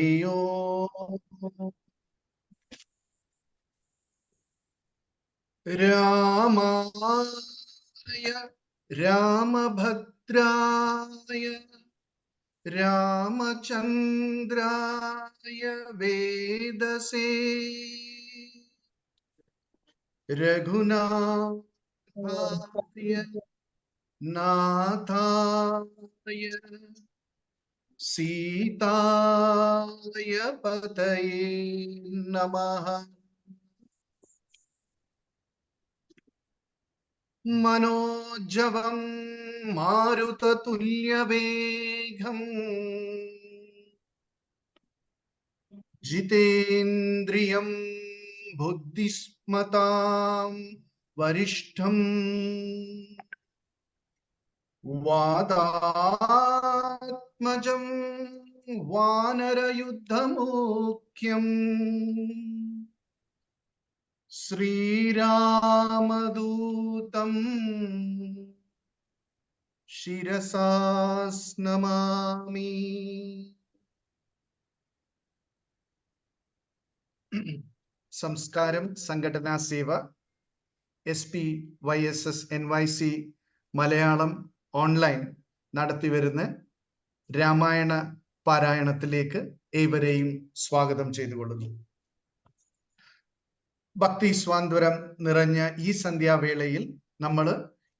ഹരിയോ രാമായ രാമഭദ്രായ രാമചന്ദ്രായ വേദസേ രഘുനാഥായ നാഥായ സീതായ പതയേ നമഃ. മനോജവം മാരുതതുല്യവേഗം ജിതേന്ദ്രിയം ബുദ്ധിസ്മതാം വരിഷ്ഠം വാതാത്മജം വാനരയുദ്ധമുഖ്യം ശ്രീരാമദൂതം ശിരസാ നമാമി. സംസ്കാരം സംഘടനാ സേവ SPYSS NYC മലയാളം ഓൺലൈൻ നടത്തിവരുന്ന രാമായണ പാരായണത്തിലേക്ക് ഏവരെയും സ്വാഗതം ചെയ്തുകൊള്ളുന്നു. ഭക്തി സ്വാന്തരം നിറഞ്ഞ ഈ സന്ധ്യാവേളയിൽ നമ്മൾ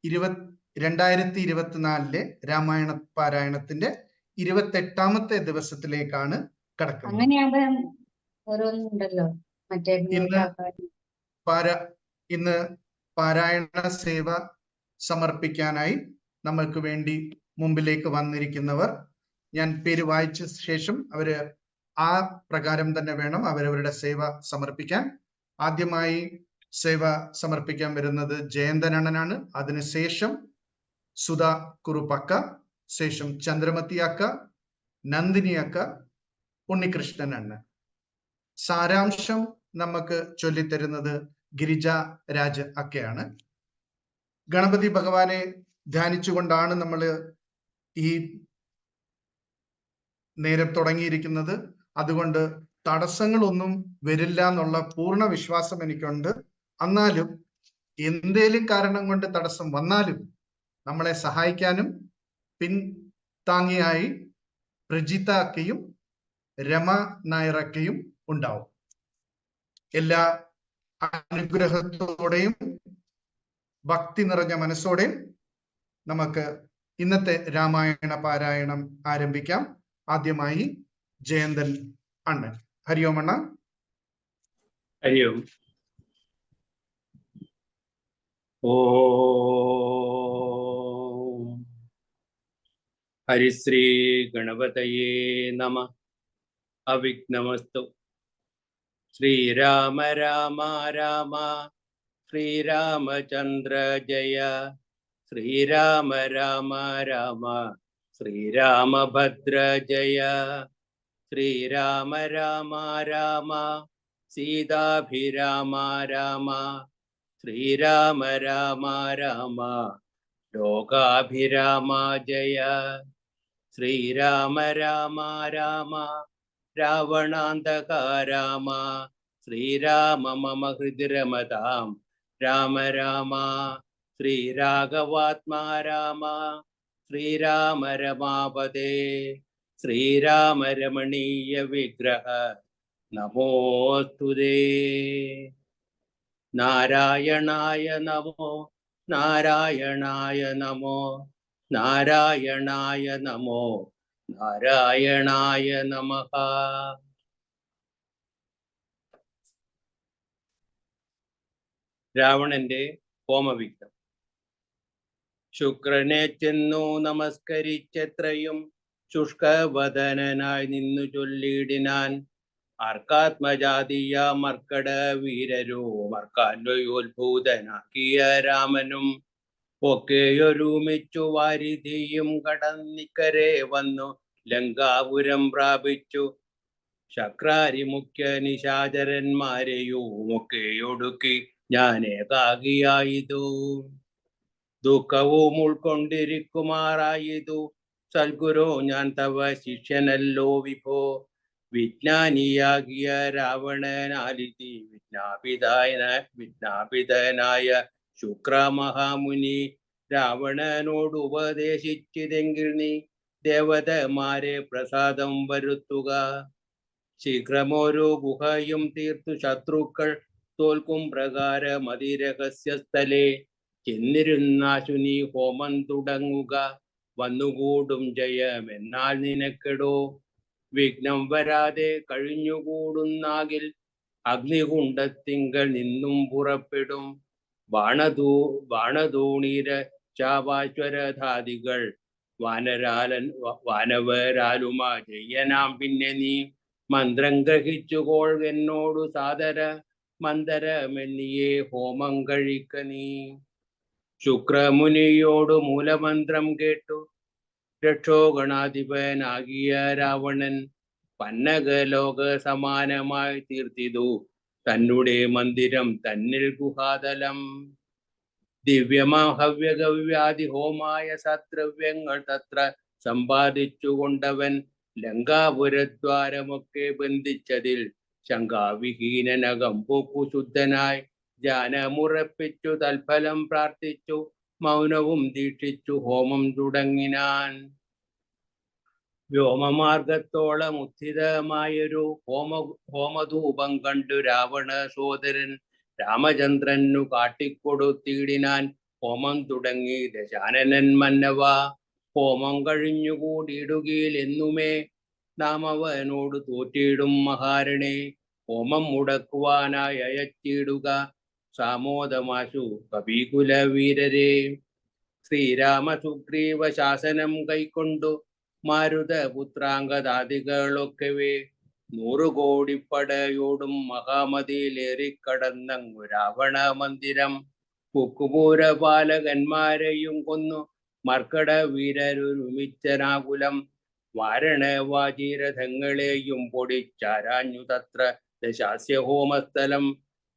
2024 രാമായണ പാരായണത്തിന്റെ 28ാമത്തെ ദിവസത്തിലേക്കാണ് കടക്കുന്നത്. ഇന്ന് പാരായണ സേവ സമർപ്പിക്കാനായി നമ്മൾക്ക് വേണ്ടി മുമ്പിലേക്ക് വന്നിരിക്കുന്നവർ, ഞാൻ പേര് വായിച്ച ശേഷം അവര് ആ പ്രകാരം തന്നെ വേണം അവരവരുടെ സേവ സമർപ്പിക്കാൻ. ആദ്യമായി സേവ സമർപ്പിക്കാൻ വരുന്നത് ജയന്തനണ്ണനാണ്. അതിനുശേഷം സുധാ കുറുപ്പക്ക, ശേഷം ചന്ദ്രമതി അക്ക, നന്ദിനി അക്ക, ഉണ്ണികൃഷ്ണൻ അണ്ണൻ. സാരാംശം നമുക്ക് ചൊല്ലിത്തരുന്നത് ഗിരിജ രാജ് അക്കയാണ്. ഗണപതി ഭഗവാനെ ധ്യാനിച്ചുകൊണ്ടാണ് നമ്മൾ ഈ നേരം തുടങ്ങിയിരിക്കുന്നത്. അതുകൊണ്ട് തടസ്സങ്ങളൊന്നും വരില്ല എന്നുള്ള പൂർണ്ണ വിശ്വാസം എനിക്കുണ്ട്. എന്നാലും എന്തേലും കാരണം കൊണ്ട് തടസ്സം വന്നാലും നമ്മളെ സഹായിക്കാനും പിൻതാങ്ങിയായി പ്രജിത അക്കയും രമ നായറക്കയും ഉണ്ടാവും. എല്ലാ അനുഗ്രഹത്തോടെയും ഭക്തി നിറഞ്ഞ മനസ്സോടെയും നമുക്ക് ഇന്നത്തെ രാമായണ പാരായണം ആരംഭിക്കാം. ആദ്യമായി ജയന്തൻ അണ്ണൻ. ഹരിയോം അണ്ണ. ഹരിയോം. ഓം ഹരിശ്രീ ഗണപതയേ നമഃ. അവിഘ്നമസ്തു. ശ്രീരാമ രാമ രാമ ശ്രീരാമചന്ദ്ര ജയ. ശ്രീരാമ രാമ രാമ ശ്രീരാമഭദ്ര ജയ. ശ്രീരാമ രാമ രാമ സീതാഭിരാമ രാമ. ശ്രീരാമ രാമ രാമ ലോകാഭിരാമ ജയ. ശ്രീരാമ രാമ രാമ രാവണാന്തക രാമ. ശ്രീരാമ മമ ഹൃദി രമതാം രാമ രാമ. ശ്രീരാഘവാത്മാ രാമ. ശ്രീരാമ രമാപദേ. ശ്രീരാമ രമണീയ വിഗ്രഹ നമോസ്തുതേ. നാരായണായ നമോ നാരായണായ നമോ നാരായണായ നമോ നാരായണായ നമഃ. രാവണന്റെ ഹോമവിഘ്നം. ശുക്രനെ ചെന്നു നമസ്കരിച്ചെത്രയും ശുഷ്കവദനായി നിന്നു ചൊല്ലിയിടിനാൻ. ആർക്കാത്മജാതീയ മർക്കട വീരരോ മർക്കാന്വയോത്ഭൂതനാക്കിയ രാമനും ഒക്കെയൊരുമിച്ചു വാരിധിയും കടന്നിക്കരെ വന്നു ലങ്കാപുരം പ്രാപിച്ചു. ശക്രാരി മുഖ്യ നിശാചരന്മാരെയും ഒക്കെയൊടുക്കി ഞാൻ ഏകാകിയായതു. ദുഃഖവും ഉൾക്കൊണ്ടിരിക്കുമാറായതു സൽഗുരു ഞാൻ തവ ശിഷ്യനല്ലോ വിഭോ. വിജ്ഞാനിയാകിയ രാവണനാലിതി വിജ്ഞാപിതനായ ശുക്രമഹാമുനി രാവണനോട് ഉപദേശിച്ചതെങ്കിൽ നീ ദേവതമാരെ പ്രസാദം വരുത്തുക. ശീഘ്രമോരോ ഗുഹയും തീർത്തു ശത്രുക്കൾ തോൽക്കും പ്രകാരം അതിരഹസ്യസ്ഥലെ ചെന്നിരുന്നാശു നീ ഹോമം തുടങ്ങുക. വന്നുകൂടും ജയമെന്നാൽ നിനക്കെടോ. വിഘ്നം വരാതെ കഴിഞ്ഞുകൂടുന്നാകിൽ അഗ്നികുണ്ഡത്തിങ്കൽ നിന്നും പുറപ്പെടും. ബാണധൂണീര ശാപാശ്വരധാദികൾ വാനവരാലുമാ ജയ്യനാം. പിന്നെ നീ മന്ത്രം ഗ്രഹിച്ചുകോൾ എന്നോടു സാദര മന്ദരമെന്നിയെ ഹോമം കഴിക്ക നീ. ശുക്രമുനിയോട് മൂലമന്ത്രം കേട്ടു രക്ഷോഗണാധിപനാകിയ രാവണൻ പന്നകലോക സമാനമായി തീർത്തിതു തന്നെ മന്ദിരം തന്നിൽ ഗുഹാതലം. ദിവ്യമഹവ്യഗവ്യാധി ഹോമായ സദ്രവ്യങ്ങൾ തത്ര സമ്പാദിച്ചു കൊണ്ടവൻ ലങ്കാപുരദ്വാരമൊക്കെ ബന്ധിച്ചതിൽ ശങ്കാവിഹീനനകം പോക്കു ശുദ്ധനായി ധ്യാനമുറപ്പിച്ചു തൽഫലം പ്രാർത്ഥിച്ചു മൗനവും ദീക്ഷിച്ചു ഹോമം തുടങ്ങിനാൻ. വ്യോമമാർഗത്തോളം ഉത്ഥിതമായൊരു ഹോമധൂപം കണ്ടു രാവണ സോദരൻ രാമചന്ദ്രനു കാട്ടിക്കൊടുത്തിടിനാൻ. ഹോമം തുടങ്ങി ദശാനനൻ മന്നവ. ഹോമം കഴിഞ്ഞുകൂടിയിടുകയിൽ എന്നുമേ നാം അവനോട് തോറ്റിടും മഹാരണേ. ഹോമം മുടക്കുവാനായി അയച്ചിടുക സാമോദമാശു കപികുല വീരരെ. ശ്രീരാമ സുഗ്രീവ ശാസനം കൈക്കൊണ്ടു മാരുതപുത്രാംഗദാദികളൊക്കവേ 100 കോടിപ്പടയോടും മഹാമതിയിലേറിക്കടന്നങ്ങു രാവണ മന്ദിരം. കുക്കുപൂരപാലകന്മാരെയും കൊന്നു മർക്കട വീരരുമിച്ചനാകുലം. വാരണവാചീരഥങ്ങളെയും പൊടിച്ചാരാഞ്ഞു തത്ര ദശാസ്യ ഹോമസ്ഥലം.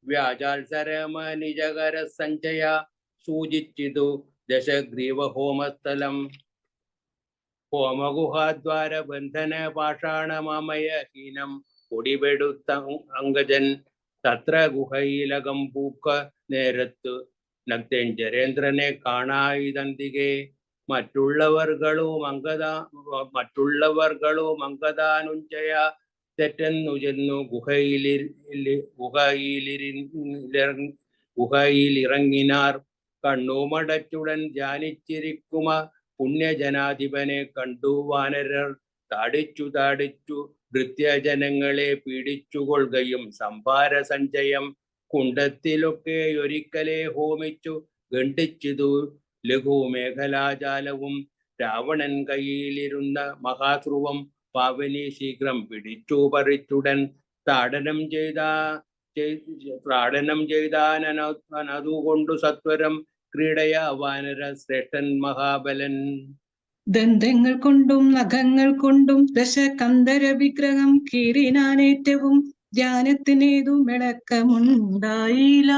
വ്യാജാത്സരമനിജകര സഞ്ജയ സൂചിച്ചിതു ദശഗ്രീവ ഹോമസ്ഥലം. ഹോമഗുഹാദ്വാര ബന്ധന പാഷാണമയ ഹീനം പൊടിപെടുത്ത അങ്കജൻ തത്ര ഗുഹയിലകം പൂക്ക നേരത്തു നക്തേഞ്ചരേന്ദ്രനെ കാണായിതന്തികെ. മറ്റുള്ളവർകളും അങ്കദാനുഞ്ചയ തെറ്റെന്നു ചെന്നു ഗുഹയിലിറങ്ങിനാർ. കണ്ണുമടച്ചുടൻ ധ്യാനിച്ചിരിക്കുമ പുണ്യജനാധിപനെ കണ്ടു വാനരർ. താടിച്ചു ഭൃത്യജനങ്ങളെ പീഡിച്ചുകൊള്ളുകയും സംഭാര സഞ്ചയം കുണ്ടത്തിലൊക്കെ ഒരിക്കലെ ഹോമിച്ചു ഖണ്ഡിച്ചിതു ലഘുമേഖലാജാലവും. രാവണൻ കയ്യിലിരുന്ന മഹാധ്രുവം പാവനി ശീഘ്രം പിടിച്ചു പറിച്ചുടൻ താടനം ചെയ്താനതുകൊണ്ടു സത്വരം ക്രീഡയ വാനര ശ്രേഷ്ഠൻ മഹാബലൻ. ദന്തങ്ങൾ കൊണ്ടും നഖങ്ങൾ കൊണ്ടും ദശകന്ധര വിഗ്രഹം കീറിനാനേറ്റവും ധ്യാനത്തിനേതു മിളക്കമുണ്ടായില്ല.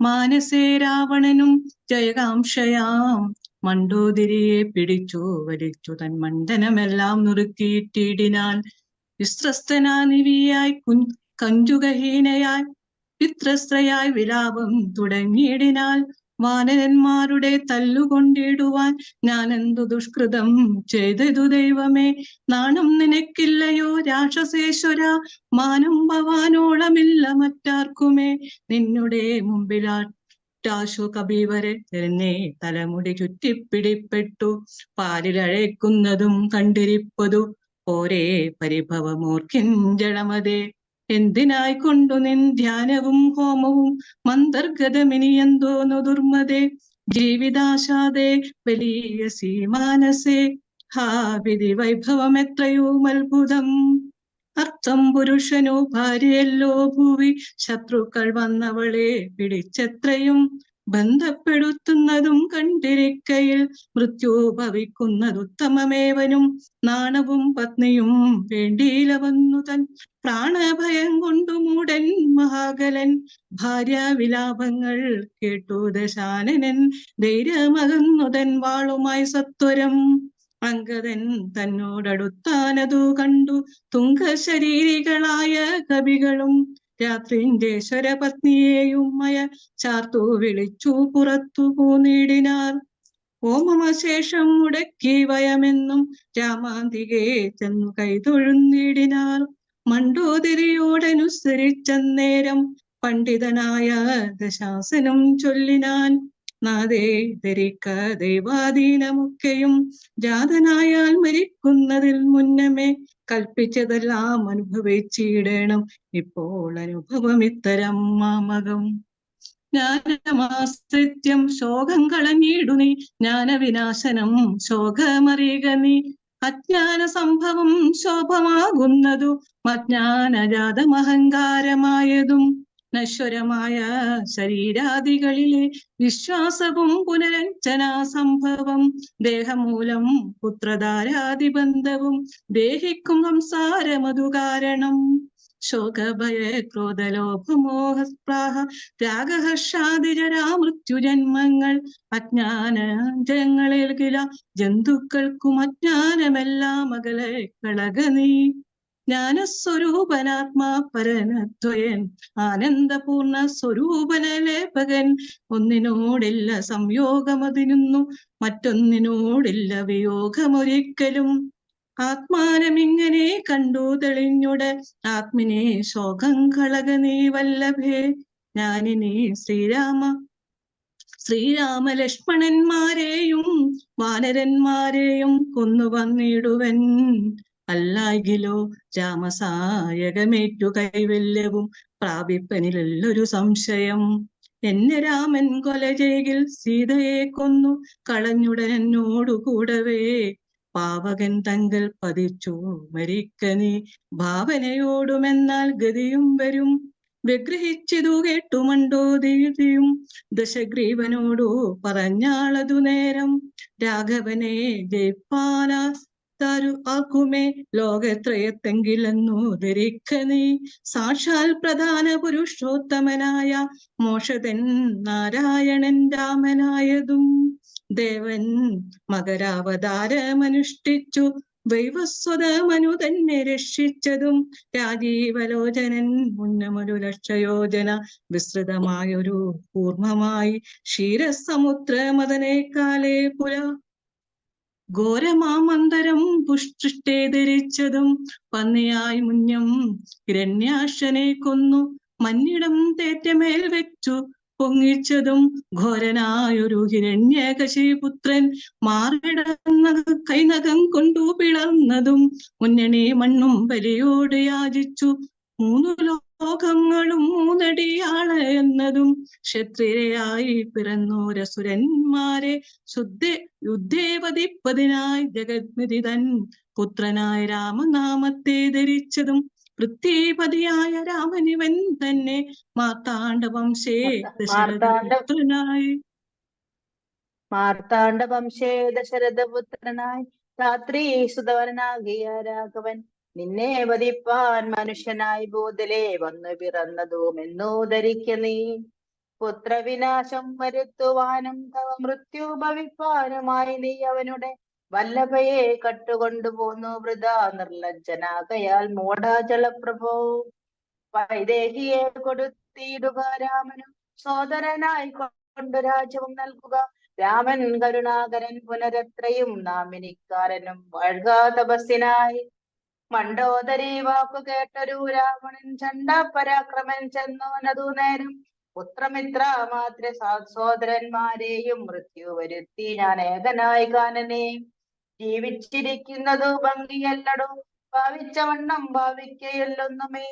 മാനസേ രാവണനും ജയകാംക്ഷയാം മണ്ടോദരിയെ പിടിച്ചു വലിച്ചു തൻ മണ്ഡനമെല്ലാം നുറുക്കിയിട്ടിടിനാൻ. വിസ്ത്രസ്തനാനിവിയായി കഞ്ചുകഹീനയായി വിത്രസ്ത്രയായി വിലാപം തുടങ്ങിയിടിനാൽ. വാനരന്മാരുടെ തല്ലുകൊണ്ടിടുവാൻ ഞാനെന്തു ദുഷ്കൃതം ചെയ്തതു ദൈവമേ. നാണം നിനക്കില്ലയോ രാക്ഷസേശ്വര, മാനം ഭവാനോളമില്ല മറ്റാർക്കുമേ. നിന്നുടെ മുമ്പിലാശു കബീവരെ എന്നെ തലമുടി ചുറ്റിപ്പിടിപ്പെട്ടു പാലിലഴയ്ക്കുന്നതും കണ്ടിരിപ്പതു പോരേ പരിഭവമോർക്കിഞ്ചളമതേ. എന്തിനായി കൊണ്ടു നിൻ ധ്യാനവും ഹോമവും മന്തർഗതമിനിയെന്തോന്നു ദുർമതേ. ജീവിതാശാദേ വലിയ സീമാനസേ ഹാ വിധി വൈഭവം എത്രയോ അത്ഭുതം. അർത്ഥം പുരുഷനോ ഭാര്യയല്ലോ ഭൂവി, ശത്രുക്കൾ വന്നവളെ പിടിച്ചെത്രയും ബന്ധപ്പെടുത്തുന്നതും കണ്ടിരിക്കയിൽ മൃത്യു ഭവിക്കുന്നതുത്തമമേവനും. നാണവും പത്നിയും വേണ്ടിയില വന്നു തൻ പ്രാണഭയം കൊണ്ടു മൂടൻ മഹാകലൻ. ഭാര്യാവിലാപങ്ങൾ കേട്ടു ദശാനനൻ ധൈര്യമകന്നു തൻ വാളുമായി സത്വരം. അങ്കദൻ തന്നോടടുത്താനതു കണ്ടു തുങ്കശരീരികളായ കവികളും രാത്രിഞ്ചേശ്വരപത്നിയെയും ചാർത്തു വിളിച്ചു പുറത്തു പോന്നിടിനാർ. ഓമമശേഷം മുടക്കി വയമെന്നും രാമാന്തികെ ചെന്നു കൈതൊഴുന്നിടിനാർ. മണ്ടോദരിയോടനുസരിച്ചന്നേരം പണ്ഡിതനായ ദശാസനം ചൊല്ലിനാൻ. നാദേ ധരിക്ക ദൈവാധീനമൊക്കെയും ജാതനായാൽ മരിക്കുന്നതിൽ മുന്നമേ കൽപ്പിച്ചതെല്ലാം അനുഭവിച്ചിടണം ഇപ്പോൾ അനുഭവം ഇത്തരം മാമകം. ജ്ഞാനമാശ്രിത്യം ശോകം കളഞ്ഞിടു നീ, ജ്ഞാനവിനാശനം ശോകമറിയുക നീ. അജ്ഞാന സംഭവം ശോഭമാകുന്നതു അജ്ഞാനജാതമഹങ്കാരമായതും നശ്വരമായ ശരീരാദികളിലെ വിശ്വാസവും പുനരഞ്ജനാ സംഭവം ദേഹമൂലം പുത്രധാരാദിബന്ധവും ദേഹിക്കും സംസാരമതു കാരണം. ശോകഭയ ക്രോധലോഭമോഹസ്പ്രാഹ രാഗഹർഷാദിജരാ മൃത്യുജന്മങ്ങൾ അജ്ഞാനജങ്ങളിൽ കില ജന്തുക്കൾക്കും അജ്ഞാനമെല്ലാം അകലെ കളക നീ. ജ്ഞാനസ്വരൂപനാത്മാ പരനദ്വയൻ ആനന്ദപൂർണ സ്വരൂപനലേപകൻ ഒന്നിനോടില്ല സംയോഗമതിനുന്നു മറ്റൊന്നിനോടില്ല വിയോഗമൊരിക്കലും. ആത്മാനമിങ്ങനെ കണ്ടു തെളിഞ്ഞുടെ ആത്മിനെ ശോകം കളക നീ വല്ലഭേ. ഞാനിനി ശ്രീരാമലക്ഷ്മണന്മാരെയും വാനരന്മാരെയും കൊന്നു വന്നിടുവൻ. അല്ലാകിലോ രാമസായകമേറ്റു കൈവല്യവും പ്രാപിപ്പനിലൊരു സംശയം. എന്നെ രാമൻ കൊല ചെയ്യിൽ സീതയെ കൊന്നു കളഞ്ഞുടൻ എന്നോടു കൂടവേ. പാവകൻ തങ്കൽ പതിച്ചു മരിക്ക നീ ഭാവനയോടുമെന്നാൽ ഗതിയും വരും. വിഗ്രഹിച്ചിതു കേട്ടു മണ്ടോദരിയും ദശഗ്രീവനോടു പറഞ്ഞാളതു നേരം. രാഘവനെ ജയിപ്പാനാ ആർക്കുമേ ലോകത്രയത്തെങ്കിലെന്നു ധരിക്ക നീ. സാക്ഷാൽ പ്രധാന പുരുഷോത്തമനായ മോഷതൻ നാരായണൻ രാമനായതും ദേവൻ മകരാവതാരമനുഷ്ഠിച്ചു വൈവസ്വതമനു തന്നെ രക്ഷിച്ചതും രാജീവലോചനൻ മുന്നമൊരു ലക്ഷയോജന വിസ്തൃതമായൊരു കൂർമ്മമായി ക്ഷീരസമുദ്രമതനേക്കാലേ പുല ഘോരമാമന്തരം പുഷ്ടിഷ്ടേ ധരിച്ചതും പന്നിയായി മുന്നം ഹിരണ്യാക്ഷനെ കൊന്നു മന്നിടം തേറ്റമേൽ വെച്ചു പൊങ്ങിച്ചതും ഘോരനായൊരു ഹിരണ്യകശിപുത്രൻ മാറിടന്ന കൈനകം കൊണ്ടു പിളർന്നതും മുന്നണി മണ്ണും ബലിയോട് യാചിച്ചു 3 ലോകങ്ങളും 3 അടിയാള് എന്നതും ക്ഷത്രിയരായി പിറന്നോരസുരന്മാരെ യുദ്ധേ വധിപ്പതിനായി ജഗദ്നിധി തൻ പുത്രനായ രാമനാമത്തെ ധരിച്ചതും പൃഥ്വിപതിയായ രാമനിവൻ തന്നെ മാർത്താണ്ഡവംശേ ദശരഥപുത്രനായി രാത്രി സുതവനാകിയ രാഘവൻ നിന്നെ വധിപ്പാൻ മനുഷ്യനായി ഭൂതലേ വന്നു പിറന്നതുമെന്നു ധരിക്ക നീ. പുത്രവിനാശം വരുത്തുവാനും തവ മൃത്യു ഭവിപ്പാനുമായി നീ അവനുടെ വല്ലഭയെ കട്ടുകൊണ്ടുപോന്നു വൃഥാ നിർലജ്ജനാകയാൽ മൂഢാചലപ്രഭോ. വൈദേഹിയെ കൊടുത്തിടുക രാമനു സോദരനായി കൊണ്ട് രാജ്യവും നൽകുക. രാമൻ കരുണാകരൻ പുനരത്രയും നാമിനിക്കാരനും വാഴ്ക തപസ്സിനായി. മണ്ടോദരി വാക്കു കേട്ടൊരു രാവണൻ ചണ്ഡാപരാക്രമൻ ചെന്നോനതു നേരം പുത്രമിത്ര മാത്ര സോദരന്മാരെയും മൃത്യു വരുത്തി ഞാൻ ഏകനായി കാനനെ. ജീവിച്ചിരിക്കുന്നതു ഭംഗിയല്ലടോ ഭാവിച്ച വണ്ണം ഭാവിക്കയല്ലൊന്നുമേ.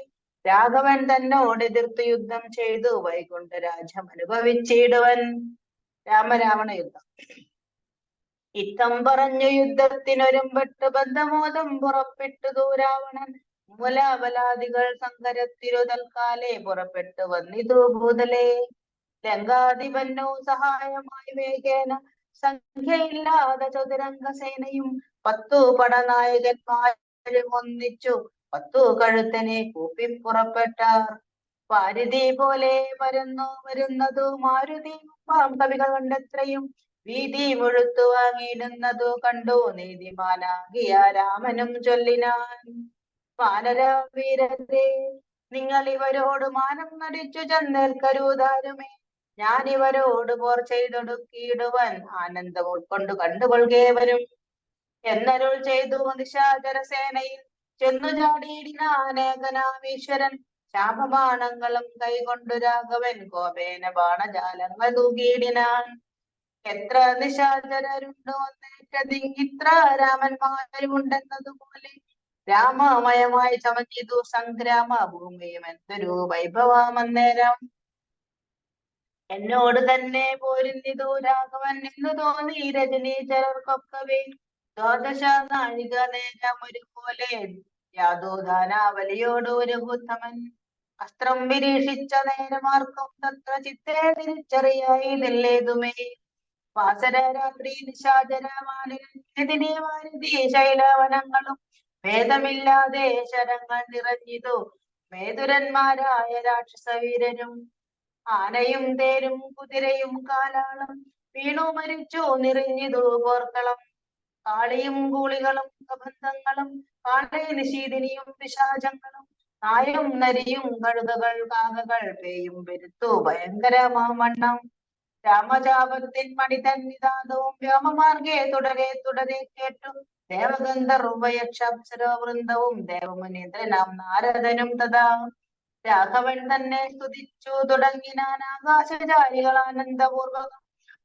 രാഘവൻ തന്നോട് എതിർത്തു യുദ്ധം ചെയ്തു വൈകുണ്ഠ രാജ്യം അനുഭവിച്ചിടുവൻ. രാമരാവണ യുദ്ധം. ഇത്തം പറഞ്ഞു യുദ്ധത്തിനൊരുമ്പെട്ട് ബദ്ധമോദം പുറപ്പെട്ടു രാവണൻ. മൂലാബലാദികൾ സങ്കരത്തിരുതൽക്കാലെ പുറപ്പെട്ടു വന്നിതു ഭൂതലേ. ലങ്കാധിപന്നു സഹായമായി വേഗേന സംഖ്യയില്ലാതെ ചതുരംഗ സേനയും 10 പടനായകന്മാരും ഒന്നിച്ചു 10 കഴുത്തനെ കൂപ്പി പുറപ്പെട്ടാർ. വാരുതി പോലെ വരുന്നതു മാരുതി കവികൾ കൊണ്ടെത്രയും വീതി മുഴുത്തു വാങ്ങിയിടുന്നതു കണ്ടു നീതിമാനാകിയ രാമനും ചൊല്ലിനാൻ. വാനര വീരരെ, നിങ്ങൾ ഇവരോട് മാനം നടിച്ചു ചെന്നേൽക്കരുതാരുമേ. ഞാൻ ഇവരോട് പോർ ചെയ്തൊടുക്കിയിടുവാൻ ആനന്ദം ഉൾക്കൊണ്ടു കണ്ടുകൊള്ളുകേവരും എന്നരുൾ ചെയ്തു. നിശാചര സേനയിൽ ചെന്നു ചാടിയിടിനാനേകനാമീശ്വരൻ. ശാപബാണങ്ങളും കൈകൊണ്ടു രാഘവൻ കോപേന ബാണജാലങ്ങൾ തൂകിയിടിനാൻ. എത്ര നിശാചരരുണ്ടോ നേറ്റതിങ്ങിത്ര രാമന്മാരുമുണ്ടെന്നതുപോലെ രാമമയമായി ചമഞ്ഞിതു സംഗ്രാമ ഭൂമിയും എന്തൊരു വൈഭവമന്നേരം. എന്നോട് തന്നെ പോരുന്നിതു രാഘവൻ എന്നു തോന്നി രജനീചരർക്കൊക്കവേ. ദ്വാദശ നാഴിക നേരം ഒരുപോലെ യാദോദാനാവലിയോട് ഒരു ബുദ്ധമൻ. അസ്ത്രം വിരീക്ഷിച്ച നേരമാർക്കും തത്ര ചിത്തേ തിരിച്ചറിയായതില്ലേതുമേ. വാസര രാത്രി നിശാചരമാനിനെ വാരുതി ശൈലവനങ്ങളും ഭേദമില്ലാതെ ശരങ്ങൾ നിറഞ്ഞിതു മേതുരന്മാരായ രാക്ഷസവീരരും. ആനയും തേരും കുതിരയും കാലാളും വീണു മരിച്ചു നിറഞ്ഞിതു പോർക്കളം. കാളിയും കൂളികളും കബന്ധങ്ങളും കാളെ നിശീതിനിയും പിശാചങ്ങളും നായും നരിയും കഴുതകൾ കാകകൾ പേയും പെരുത്തു ഭയങ്കരമാവണ്ണം. രാമചാപത്തിൻ മണിതൻ നിതാന്തവും വ്യോമമാർഗെ തുടരെ തുടരെ കേട്ടു ദേവഗന്ധർവയക്ഷാപ്സരോ വൃന്ദവും ദേവമുനീന്ദ്രനാം നാരദനും തഥാ. രാഘവൻ തന്നെ സ്തുതിച്ചു തുടങ്ങിനാൻ ആകാശചാരികൾ ആനന്ദപൂർവകം.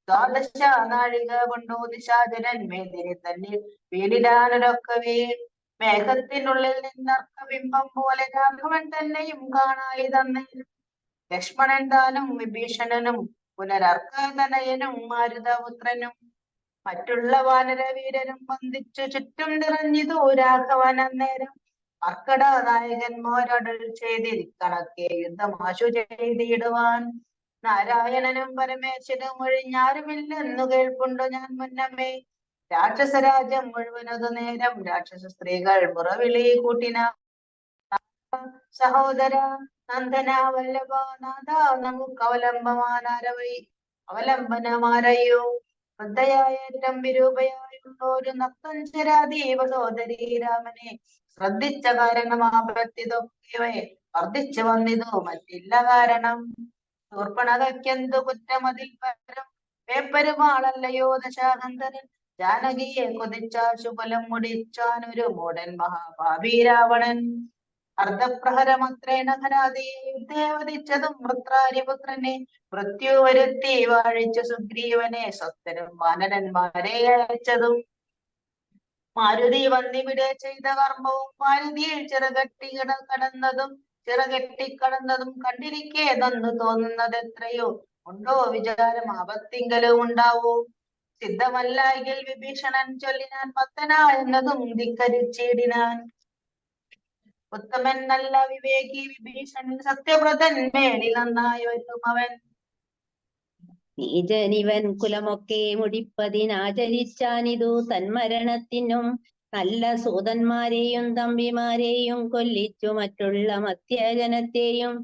ദ്വാദശ നാഴിക കൊണ്ടു നിശാചരൻ മേദിനി തന്നിൽ വീടിലാനൊരൊക്കവേ. മേഘത്തിനുള്ളിൽ നിന്നർക്കബിംബം പോലെ രാഘവൻ തന്നെയും കാണായി തന്നേരും. ലക്ഷ്മണൻ താനും വിഭീഷണനും പുനരർക്കതനയനും മാരുതപുത്രനും മറ്റുള്ള വാനരവീരരും വന്ദിച്ചു ചുറ്റും നിറഞ്ഞിതു രാഘവൻ അന്നേരം. അർക്കട നായകന്മാരടൽ ചെയ്തിരിക്കണക്കെ യുദ്ധമാശു ചെയ്തിടുവാൻ. നാരായണനും പരമേശ്വരും ഒഴിഞ്ഞാരുമില്ലെന്നു കേൾപ്പുണ്ടു ഞാൻ മുന്നമേ. രാക്ഷസരാജ്യം മുഴുവനതു നേരം രാക്ഷസ സ്ത്രീകൾ മുറവിളി കൂട്ടിന. സഹോദര നന്ദന വല്ലഭ നാഥ നമുക്ക് അവലംബനമാരയോ. വൃദ്ധയായ ഏറ്റം വിരൂപയായുള്ളൊരു നക്തഞ്ചരാദീവ സോദരീ രാമനെ ശ്രദ്ധിച്ച കാരണം ആപത്തിതൊക്കെ വർദ്ധിച്ചു വന്നിതു മറ്റില്ല കാരണം. ശൂർപ്പണകയ്ക്കെന്തു കുറ്റമതിൽ പരം വേപ്പരുമാളല്ലയോ ദശാനന്ദനൻ. ജാനകിയെ കൊതിച്ചാശു കുലം മുടിച്ചാനൊരു മൂടൻ മഹാഭാവി രാവണൻ. അർദ്ധപ്രഹരമത്രേണ ഖരാദിയെ യുദ്ധേ വധിച്ചതും വൃത്രാരിപുത്രനെ മൃത്യു വരുത്തി വാഴിച്ചു സുഗ്രീവനെ സ്വസ്ഥനും വാനരന്മാരെ അയച്ചതും. മാരുതി വന്നിവിടെ ചെയ്ത കർമ്മവും മാരുതിയിൽ ചിറകെട്ടിക്കടന്നതും കണ്ടിരിക്കെ നന്നു തോന്നുന്നത് എത്രയോ. ഉണ്ടോ വിചാരം ആപത്തിങ്കലും ഉണ്ടാവൂ. സിദ്ധമല്ലായെങ്കിൽ വിഭീഷണൻ ചൊല്ലിനാൻ മത്തന എന്നതും ധിക്കരിച്ചിടിനാൻ. ഉത്തമൻ നല്ല വിവേകി വിഭീഷണൻ സത്യവ്രതൻ മേലിൽ നന്നായി വരും അവൻ. നീചനിവൻ കുലമൊക്കെ മുടിപ്പതിനാചരിച്ചാനിതു തന്മരണത്തിനും നല്ല സൂതന്മാരെയും തമ്പിമാരെയും കൊല്ലിച്ചു മറ്റുള്ള മധ്യജനത്തെയും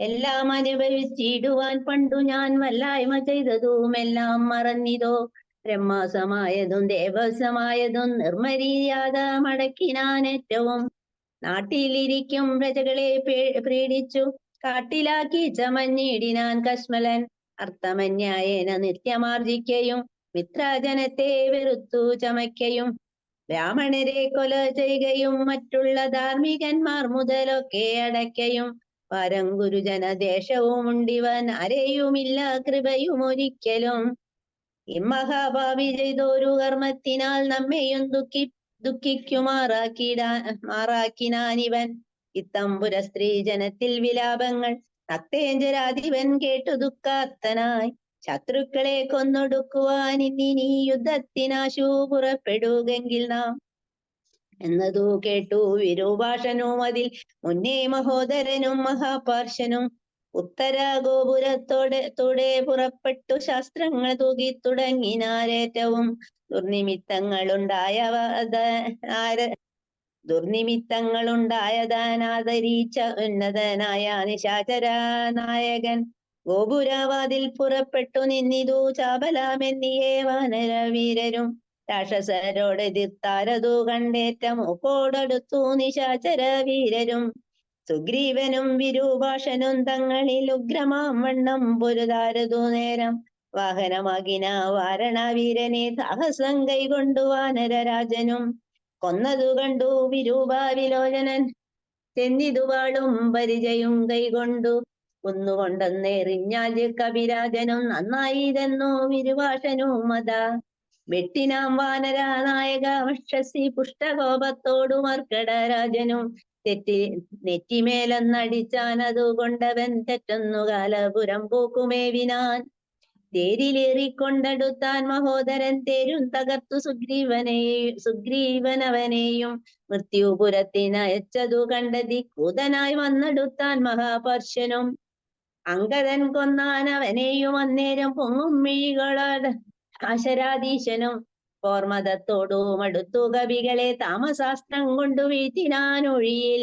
എല്ലാം അനുഭവിച്ചിടുവാൻ പണ്ടു ഞാൻ വല്ലായ്മ ചെയ്തതുമെല്ലാം മറന്നിതോ. ബ്രഹ്മാസമായതും ദേവസമായതും നിർമര്യാദ മടക്കിനാൻ ഏറ്റവും. നാട്ടിലിരിക്കും പ്രജകളെ പ്രീഡിച്ചു കാട്ടിലാക്കി ചമഞ്ഞിടിനാൻ കശ്മലൻ. അർത്ഥമന്യായേന നിത്യമാർജിക്കയും മിത്രജനത്തെ വെറുത്തു ചമയ്ക്കയും ബ്രാഹ്മണരെ കൊല ചെയ്യുകയും മറ്റുള്ള ധാർമ്മികന്മാർ മുതലൊക്കെ അടയ്ക്കയും. പരം ഗുരുജനദേശവും ഉണ്ടിവൻ ആരെയുമില്ല കൃപയും ഒരിക്കലും. ഇമ്മഹാഭാവി ചെയ്തൊരു കർമ്മത്തിനാൽ നമ്മെയും ദുഃഖിക്കുമാറാക്കിനാനിവൻ. ഇത്തമ്പുര സ്ത്രീ ജനത്തിൽ വിലാപങ്ങൾ നക്തേഞ്ചരാധിപൻ കേട്ടു ദുഃഖാത്തനായി. ശത്രുക്കളെ കൊന്നൊടുക്കുവാൻ ഇന്നിനി യുദ്ധത്തിനാശു പുറപ്പെടുകെങ്കിൽ നാം എന്നതു കേട്ടു വിരൂപാഷനും അതിൽ മുന്നേ മഹോദരനും മഹാപാർശനും. ഉത്തര ഗോപുരത്തോടെ പുറപ്പെട്ടു ശാസ്ത്രങ്ങൾ തൂകി തുടങ്ങിനാരേറ്റവും. ദുർനിമിത്തങ്ങളുണ്ടായതാനാദരിച്ച ഉന്നതനായ നിശാചര നായകൻ ഗോപുരവാതിൽ പുറപ്പെട്ടു നിന്നിതു ചാപലാമെന്നിയേ വാനര വീരരും. രാക്ഷസരോടെതിർത്താരതു കണ്ടേറ്റ മൂക്കോടടുത്തു നിശാചര വീരരും. സുഗ്രീവനും വിരൂപാക്ഷനും തങ്ങളിൽ ഉഗ്രമാം വണ്ണം പൊരുതാരതു നേരം. വാഹനമാകിന വാരണവീരനെ സാഹസം കൈകൊണ്ടു വാനരരാജനും. കൊന്നതു കണ്ടു വിരൂപാവിലോചനൻ ചെന്നിതു വാളും പരിചയും കൈകൊണ്ടു. കുന്നുകൊണ്ടെന്നെറിഞ്ഞാൽ കവിരാജനും നന്നായിതെന്നു വിരൂപാക്ഷനും അതാ. വെട്ടിനാം വാനര നായക വക്ഷസി പുഷ്ടകോപത്തോടു മർക്കടരാജനും. നെറ്റിമേലെന്നടിച്ചാനതു കൊണ്ടവൻ തെറ്റൊന്നു കാലപുരം പൂക്കുമേവിനാൻ. തേരിലേറിക്കൊണ്ടടുത്താൻ മഹോദരൻ തേരും തകർത്തു സുഗ്രീവനവനെയും. മൃത്യുപുരത്തിനയച്ചതു കണ്ടതി ക്രൂതനായി വന്നെടുത്താൻ മഹാപർശനും. അങ്കദൻ കൊന്നാൻ അവനെയും അന്നേരം പൊങ്ങും മിഴികളാട് ആശരാധീശനും. ഓർമ്മതത്തോടു മടുത്തു കവികളെ താമസാസ്ത്രം കൊണ്ടു വീഴ്ത്തിനാനൊഴിയിൽ.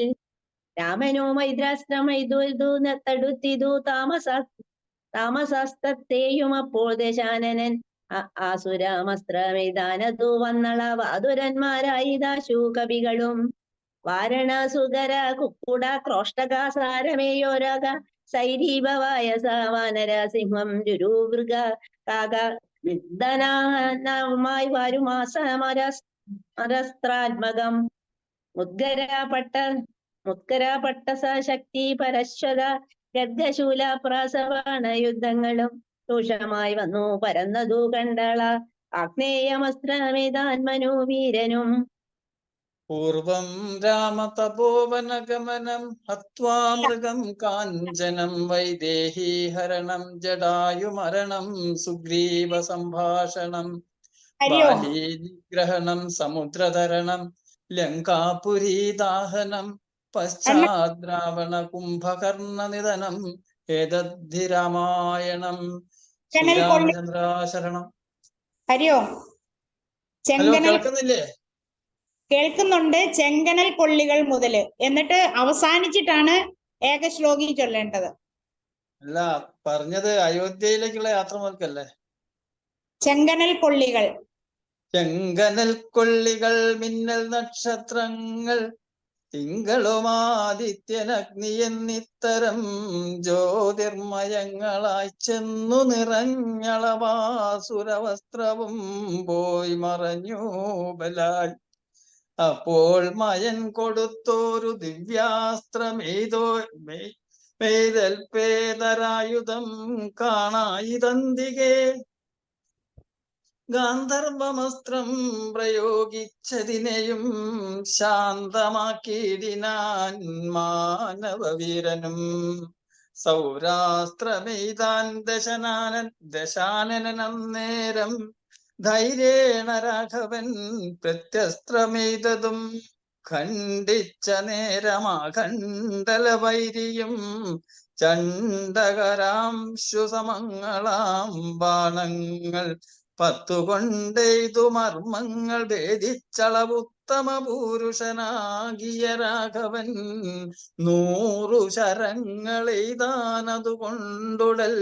രാമനോ മൈദ്രാസ്ത്രമൈതു തടുത്തിതു താമസാസ്ത്രത്തെയും. അപ്പോൾ ദശാനനൻ ആസുരാമസ്ത്രമെയ്താനതു വന്നള വാതുരന്മാരായിതാശു കവികളും. വാരണസുകര കുക്കുട ക്രോഷ്ടക സാരമേയോരക സൈരീഭവായ വാനര സിംഹം രുരുമൃഗ കാക വിദ്ദനായി വരുമാസമരസ്ത്രാത്മകം. മുത്കര ശക്തി പരശ്വത ഗർഗശൂല പ്രാസവാണ യുദ്ധങ്ങളും. രൂക്ഷമായി വന്നു പരന്നതു കണ്ടള ആഗ്നേയമസ്ത്രമേതാൻ മനോവീരനും. പൂർവം രാമതപോവനഗമനം ഹത്വാ മൃഗം കാഞ്ചനം വൈദേഹി ഹരണം ജടായുമരണം സുഗ്രീവ സംഭാഷണം ബാലീ നിഗ്രഹണം സമുദ്രതരണം ലങ്കാപുരീദാഹനം പശ്ചാദ്രാവണ കുംഭകർണ നിധനം ഏതദ്ധി രാമായണം. ശ്രീരാമചന്ദ്ര ശരണം. ഹരിയോ ഹലോ, കേൾക്കുന്നില്ലേ? കേൾക്കുന്നുണ്ട്. ചെങ്കനൽ കൊള്ളികൾ മുതല് എന്നിട്ട് അവസാനിച്ചിട്ടാണ് ഏകശ്ലോകി ചൊല്ലേണ്ടത്. അല്ല, പറഞ്ഞത് അയോധ്യയിലേക്കുള്ള യാത്ര മുതൽക്കല്ലേ? ചെങ്കനൽ കൊള്ളികൾ. ചെങ്കനൽ കൊള്ളികൾ മിന്നൽ നക്ഷത്രങ്ങൾ തിങ്കളുമാദിത്യനഗ്നി എന്നിത്തരം ജ്യോതിർമയങ്ങളായി ചെന്നു നിറഞ്ഞളവാസുരവസ്ത്രവും പോയി മറഞ്ഞു ബലാൽ. അപ്പോൾ മയൻ കൊടുത്തോരു ദിവ്യാസ്ത്രമെയ്തൽപേതരായുധം കാണായിതന്തികെ. ഗാന്ധർവമസ്ത്രം പ്രയോഗിച്ചതിനെയും ശാന്തമാക്കിയിടിനാൻ മാനവവീരനും. സൗരാസ്ത്രമെയ്താൻ ദശാനനന്നേരം ധൈര്യേണ രാഘവൻ പ്രത്യസ്ത്രമെയ്തതും ഖണ്ഡിച്ച നേരമാഖണ്ഡല വൈരിയും ചണ്ഡകരാംശുസമങ്ങളാം ബാണങ്ങൾ 10 കൊണ്ടെയ്തു മർമ്മങ്ങൾ ഭേദിച്ചളവുത്തമ പുരുഷനാകിയ രാഘവൻ 100 ശരങ്ങളെയ്താനതു കൊണ്ടുടൽ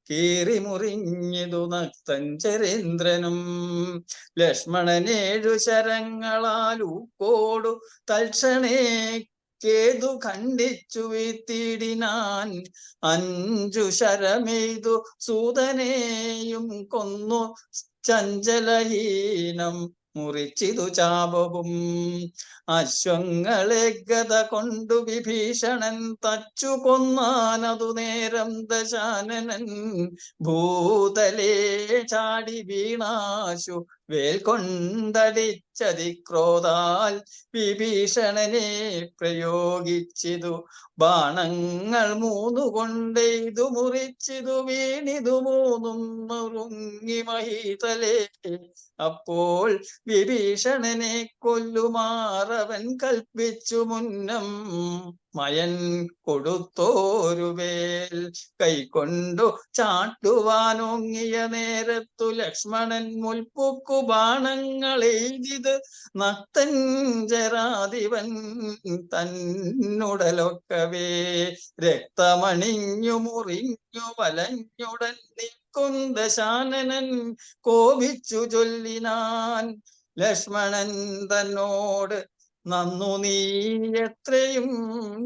കീറിമുറിഞ്ഞിതു നക്തഞ്ചരേന്ദ്രനും. ലക്ഷ്മണനേഴു ശരങ്ങളാൽ ഊക്കോടു തൽക്ഷണേ കേതു ഖണ്ഡിച്ചു വീഴ്ത്തിയിടിനാൻ. 5 ശരമെയ്തു സൂതനെയും കൊന്നു ചഞ്ചലഹീനം മുറിച്ചിതു ചാപവും. അശ്വങ്ങളെ ഗദ കൊണ്ടു വിഭീഷണൻ തച്ചു കൊന്നാനതു നേരം ദശാനനൻ. ഭൂതലേ ചാടി വീണാശു വേൽ കൊണ്ടടിച്ചതിക്രോധാൽ വിഭീഷണനെ പ്രയോഗിച്ചിതു. ബാണങ്ങൾ 3 കൊണ്ടെയ്തു മുറിച്ചിതു വീണിതു 3 നുറുങ്ങി മഹീതലേ. അപ്പോൾ വിഭീഷണനെ കൊല്ലുമാറ വേണ്ടവൻ കൽപ്പിച്ചു മുന്നം മയൻ കൊടുത്തോരുവേൽ കൈക്കൊണ്ടു ചാട്ടുവാനോങ്ങിയ നേരത്തു ലക്ഷ്മണൻ മുൽപ്പുക്കു ബാണങ്ങൾ എയ്തിത് നക്തൻ ജരാധിപൻ തന്നുടലൊക്കവേ രക്തമണിഞ്ഞു മുറിഞ്ഞു വലഞ്ഞുടൻ നിൽക്കും ദശാനനൻ കോപിച്ചു ചൊല്ലിനാൻ ലക്ഷ്മണൻ തന്നോട് നന്നു നീ എത്രയും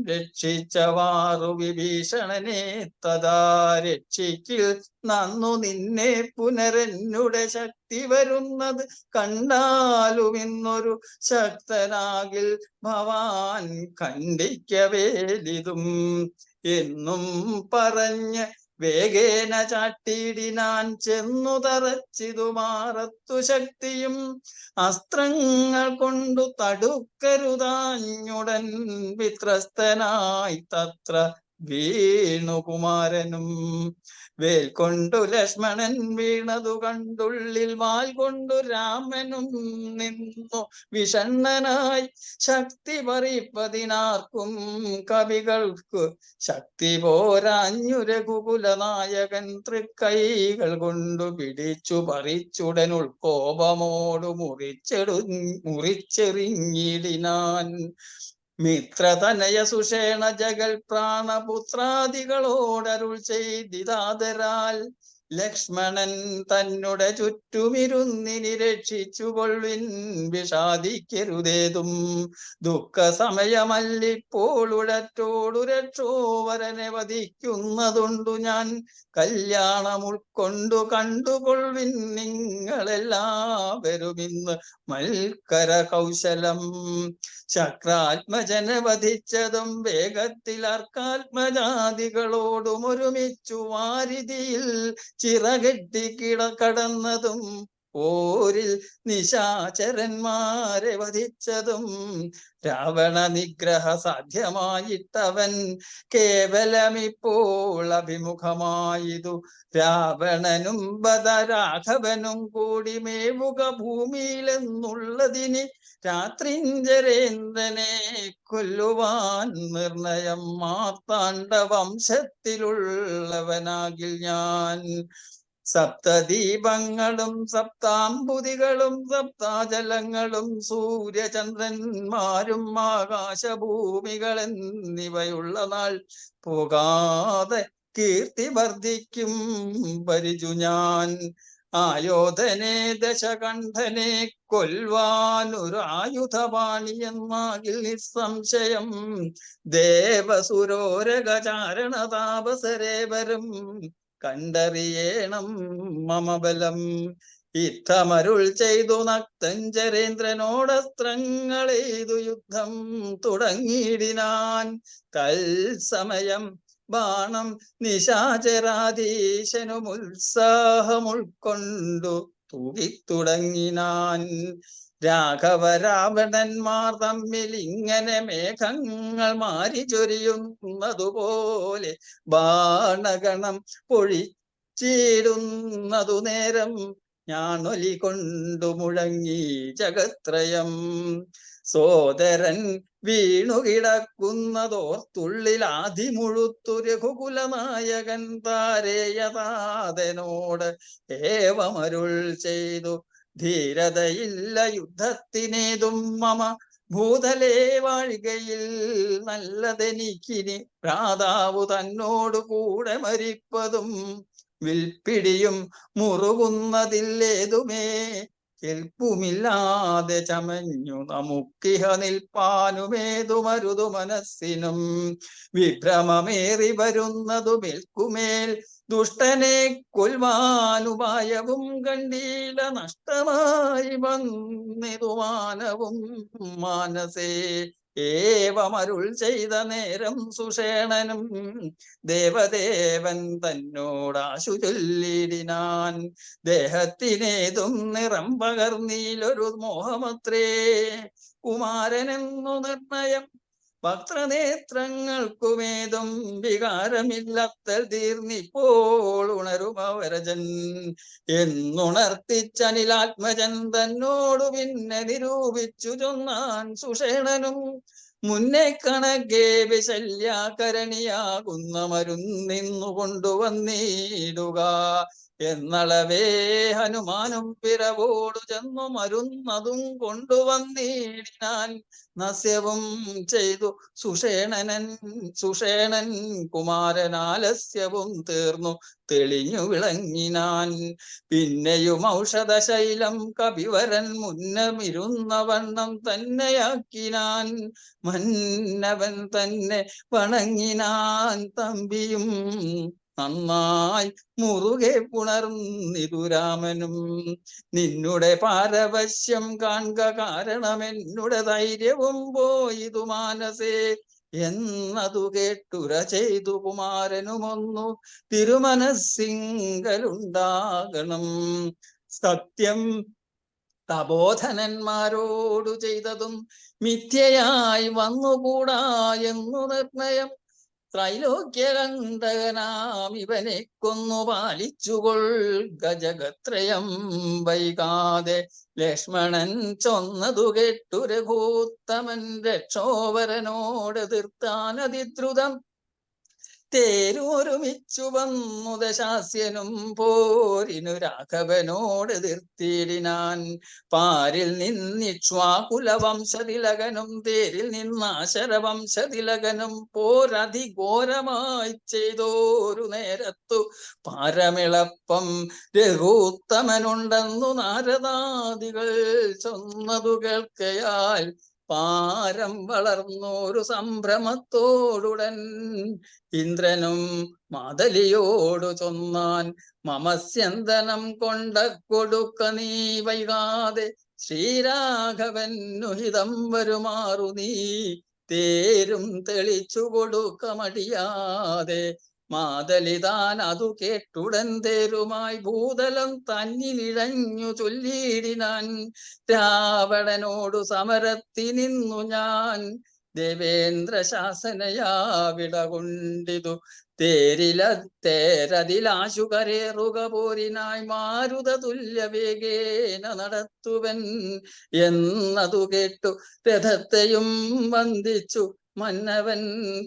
രക്ഷിച്ചവാറു വിഭീഷണനെ തഥാ രക്ഷിക്കിൽ നന്നു നിന്നെ പുനരെന്നുടെ ശക്തി വരുന്നത് കണ്ടാലും ഇന്നൊരു ശക്തനാകിൽ ഭവാൻ ഖണ്ഡിക്കവേലിതും എന്നും പറഞ്ഞ് വേഗേന ചാട്ടിയിടിനാൻ ചെന്നു തറച്ചിതു മാറത്തു ശക്തിയും അസ്ത്രങ്ങൾ കൊണ്ടു തടുക്കരുതാഞ്ഞുടൻ വിത്രസ്തനായി തത്ര വീണുകുമാരനും വേൽ കൊണ്ടു ലക്ഷ്മണൻ വീണതു കണ്ടുള്ളിൽ വാൽ കൊണ്ടു രാമനും നിന്നു വിഷണ്ണനായി ശക്തി പറിപ്പതിനാർക്കും കവികൾക്കു ശക്തി പോരാഞ്ഞു രഘുകുല നായകൻ തൃക്കൈകൾ കൊണ്ടു പിടിച്ചു പറിച്ചുടനുൾ കോപമോടു മുറിച്ചെറിഞ്ഞിടിനാൻ മിത്രതനയ സുഷേണ ജഗൽ പ്രാണപുത്രാദികളോടരുൾ ചെയ്തിതാദരാൽ ലക്ഷ്മണൻ തന്നുടെ ചുറ്റുമിരുന്നിനി രക്ഷിച്ചു കൊള്ളിൻ വിഷാദിക്കരുതേതും ദുഃഖ സമയമല്ലിപ്പോൾ ഉഴറ്റോടു രക്ഷോവരനെ വധിക്കുന്നതുണ്ടു ഞാൻ കല്യാണം ഉൾക്കൊണ്ടു കണ്ടുകൊള്ളിൻ നിങ്ങളെല്ലാവരും ഇന്ന് മൽക്കര കൗശലം ശക്രാത്മജനെ വധിച്ചതും വേഗത്തിൽ അർക്കാത്മജാതികളോടും ഒരുമിച്ചു വാരിതിയിൽ ചിറകെട്ടി കടന്നതും ഓരിൽ നിശാചരന്മാരെ വധിച്ചതും രാവണ നിഗ്രഹ സാധ്യമായിട്ടവൻ കേവലമിപ്പോൾ അഭിമുഖമായതു രാവണനും ബദരാഘവനും കൂടി മേവുക ഭൂമിയിലെന്നുള്ളതിന് രാത്രിഞ്ചരേന്ദ്രനെ കൊല്ലുവാൻ നിർണയം മാർത്താണ്ഡ വംശത്തിലുള്ളവനാകിൽ ഞാൻ സപ്തദീപങ്ങളും സപ്താംബുതികളും സപ്താജലങ്ങളും സൂര്യചന്ദ്രന്മാരും ആകാശഭൂമികൾ എന്നിവയുള്ള നാൾ പോകാതെ കീർത്തി വർദ്ധിക്കും പരിചു ഞാൻ ആയോധനെ ദശകണ്ഠനെ കൊൽവാനൊരു ആയുധപാണി എന്നാകിൽ നിസ്സംശയം ദേവസുരോരഗചാരണ താപസരേവരും കണ്ടറിയേണം മമബലം ഇത്തമരുൾ ചെയ്തു നക്തഞ്ചരേന്ദ്രനോടസ്ത്രങ്ങളെയ്തു യുദ്ധം തുടങ്ങിയിടിനാൻ തൽസമയം ബാണം നിശാചരാധീശനും ഉത്സാഹം ഉൾക്കൊണ്ടു തൂകിത്തുടങ്ങിനാൻ രാഘവ രാവണന്മാർ തമ്മിൽ ഇങ്ങനെ മേഘങ്ങൾ മാറി ചൊരിയുന്നതുപോലെ ബാണഗണം പൊഴിച്ചിടുന്നതു നേരം ഞാനൊലി കൊണ്ടു മുഴങ്ങി ജഗത്രയം സോദരൻ വീണുകിടക്കുന്നതോർത്തുള്ളിൽ ആദിമുഴുത്തു രഘുകുല നായകൻ താരേയതാതനോട് ഏവമരുൾ ചെയ്തു ധീരതയില്ല യുദ്ധത്തിനേതും മമ ഭൂതലേ വാഴുകയിൽ നല്ലതെനിക്കിനി ഭ്രാതാവു തന്നോടു കൂടെ മരിപ്പതും വിൽപ്പിടിയും മുറുകുന്നതില്ലേതുമേ കെൽപ്പുമില്ലാതെ ചമഞ്ഞു നമുക്കിഹ നിൽപ്പാനുമേതു മരുതു മനസ്സിനും വിഭ്രമമേറി വരുന്നതു മേൽക്കുമേൽ ദുഷ്ടനെ കൊൽവാനുപായവും കണ്ടീല നഷ്ടമായി വന്നിതു മാനവും മാനസേ ഏവമരുൾ ചെയ്ത നേരം സുഷേണനും ദേവദേവൻ തന്നോടാശു ചൊല്ലിടിനാൻ ദേഹത്തിനേതും നിറം പകർന്നീലൊരു മോഹമത്രേ കുമാരനെന്നു നിർണയം വക്രനേത്രങ്ങൾക്കുമേതും വികാരമില്ലത്തൽ തീർന്നിപ്പോൾ ഉണരുമവരജൻ എന്നുണർത്തിച്ചനിലാത്മജൻ തന്നോടു പിന്നെ നിരൂപിച്ചു ചൊന്നാൻ സുഷേണനും മുന്നേ കണക്കെ വിശല്യാകരണിയാകുന്ന മരുന്നിന്നു കൊണ്ടുവന്നിടുക എന്നളവേ ഹനുമാനും പിറവോടു ചെന്നു മരുന്നതും കൊണ്ടുവന്നിടിനാൻ നസ്യവും ചെയ്തു സുഷേണൻ കുമാരനാലസ്യവും തീർന്നു തെളിഞ്ഞു വിളങ്ങിനാൻ പിന്നെയും ഔഷധശൈലം കപിവരൻ മുന്നമിരുന്ന വണ്ണം തന്നെയാക്കിനാൻ മന്നവൻ തന്നെ വണങ്ങിനാൻ തമ്പിയും നന്നായി മുറുകെ പുണർന്നിതു രാമനും നിന്നുടെ പാരവശ്യം കാൺക കാരണമെന്നുടെ ധൈര്യവും പോയിതു മാനസേ എന്നതു കേട്ടുര ചെയ്തു കുമാരനുമൊന്നു തിരുമനസ്സിങ്കലുണ്ടാകണം സത്യം തപോധനന്മാരോടു ചെയ്തതും മിഥ്യയായി വന്നുകൂടാ എന്നു നിർണയം ത്രൈലോക്യകണ്ടകനാം ഇവനെ കൊന്നു പാലിച്ചുകൊൾ ഗജഗത്രയം വൈകാതെ ലക്ഷ്മണൻ ചൊന്നതു കേട്ടു രഘൂത്തമൻ രക്ഷോവരനോട് തീർത്താനതിദ്രുതം തേരൊരുമിച്ചു വന്നു ദശാസ്യനും പോരിനു രാഘവനോട് തീർത്തിടിനാൻ പാരിൽ നിന്നിക്ഷ്വാകുലവംശതിലകനും തേരിൽ നിന്നാശരവംശതിലകനും പോരധിഘോരമായി ചെയ്തോരു നേരത്തു പാരമിളപ്പം രഘൂത്തമനുണ്ടെന്നു നാരദാദികൾ ചൊന്നതു കേൾക്കയാൽ പാരം വളർന്നോരു സംഭ്രമത്തോടുടൻ ഇന്ദ്രനും മാതലിയോടു ചൊന്നാൻ മമസ്യന്തനം കൊണ്ട കൊടുക്ക നീ വൈകാതെ ശ്രീരാഘവനുഹിതം വരുമാറു നീ തേരും തെളിച്ചു കൊടുക്ക മടിയാതെ മാതലിതാൻ അതു കേട്ടുടൻ തേരുമായി ഭൂതലം തന്നിലിഴഞ്ഞു ചൊല്ലിയിടിനാൻ രാവണനോടു സമരത്തിനിന്നു ഞാൻ ദേവേന്ദ്ര ശാസനയാ വിടകൊണ്ടിതു തേരതിലാശു കരേറുക പോരിനായി മാരുത തുല്യ വേഗേന നടത്തുവൻ എന്നതു കേട്ടു രഥത്തെയും വന്ദിച്ചു മന്നവൻ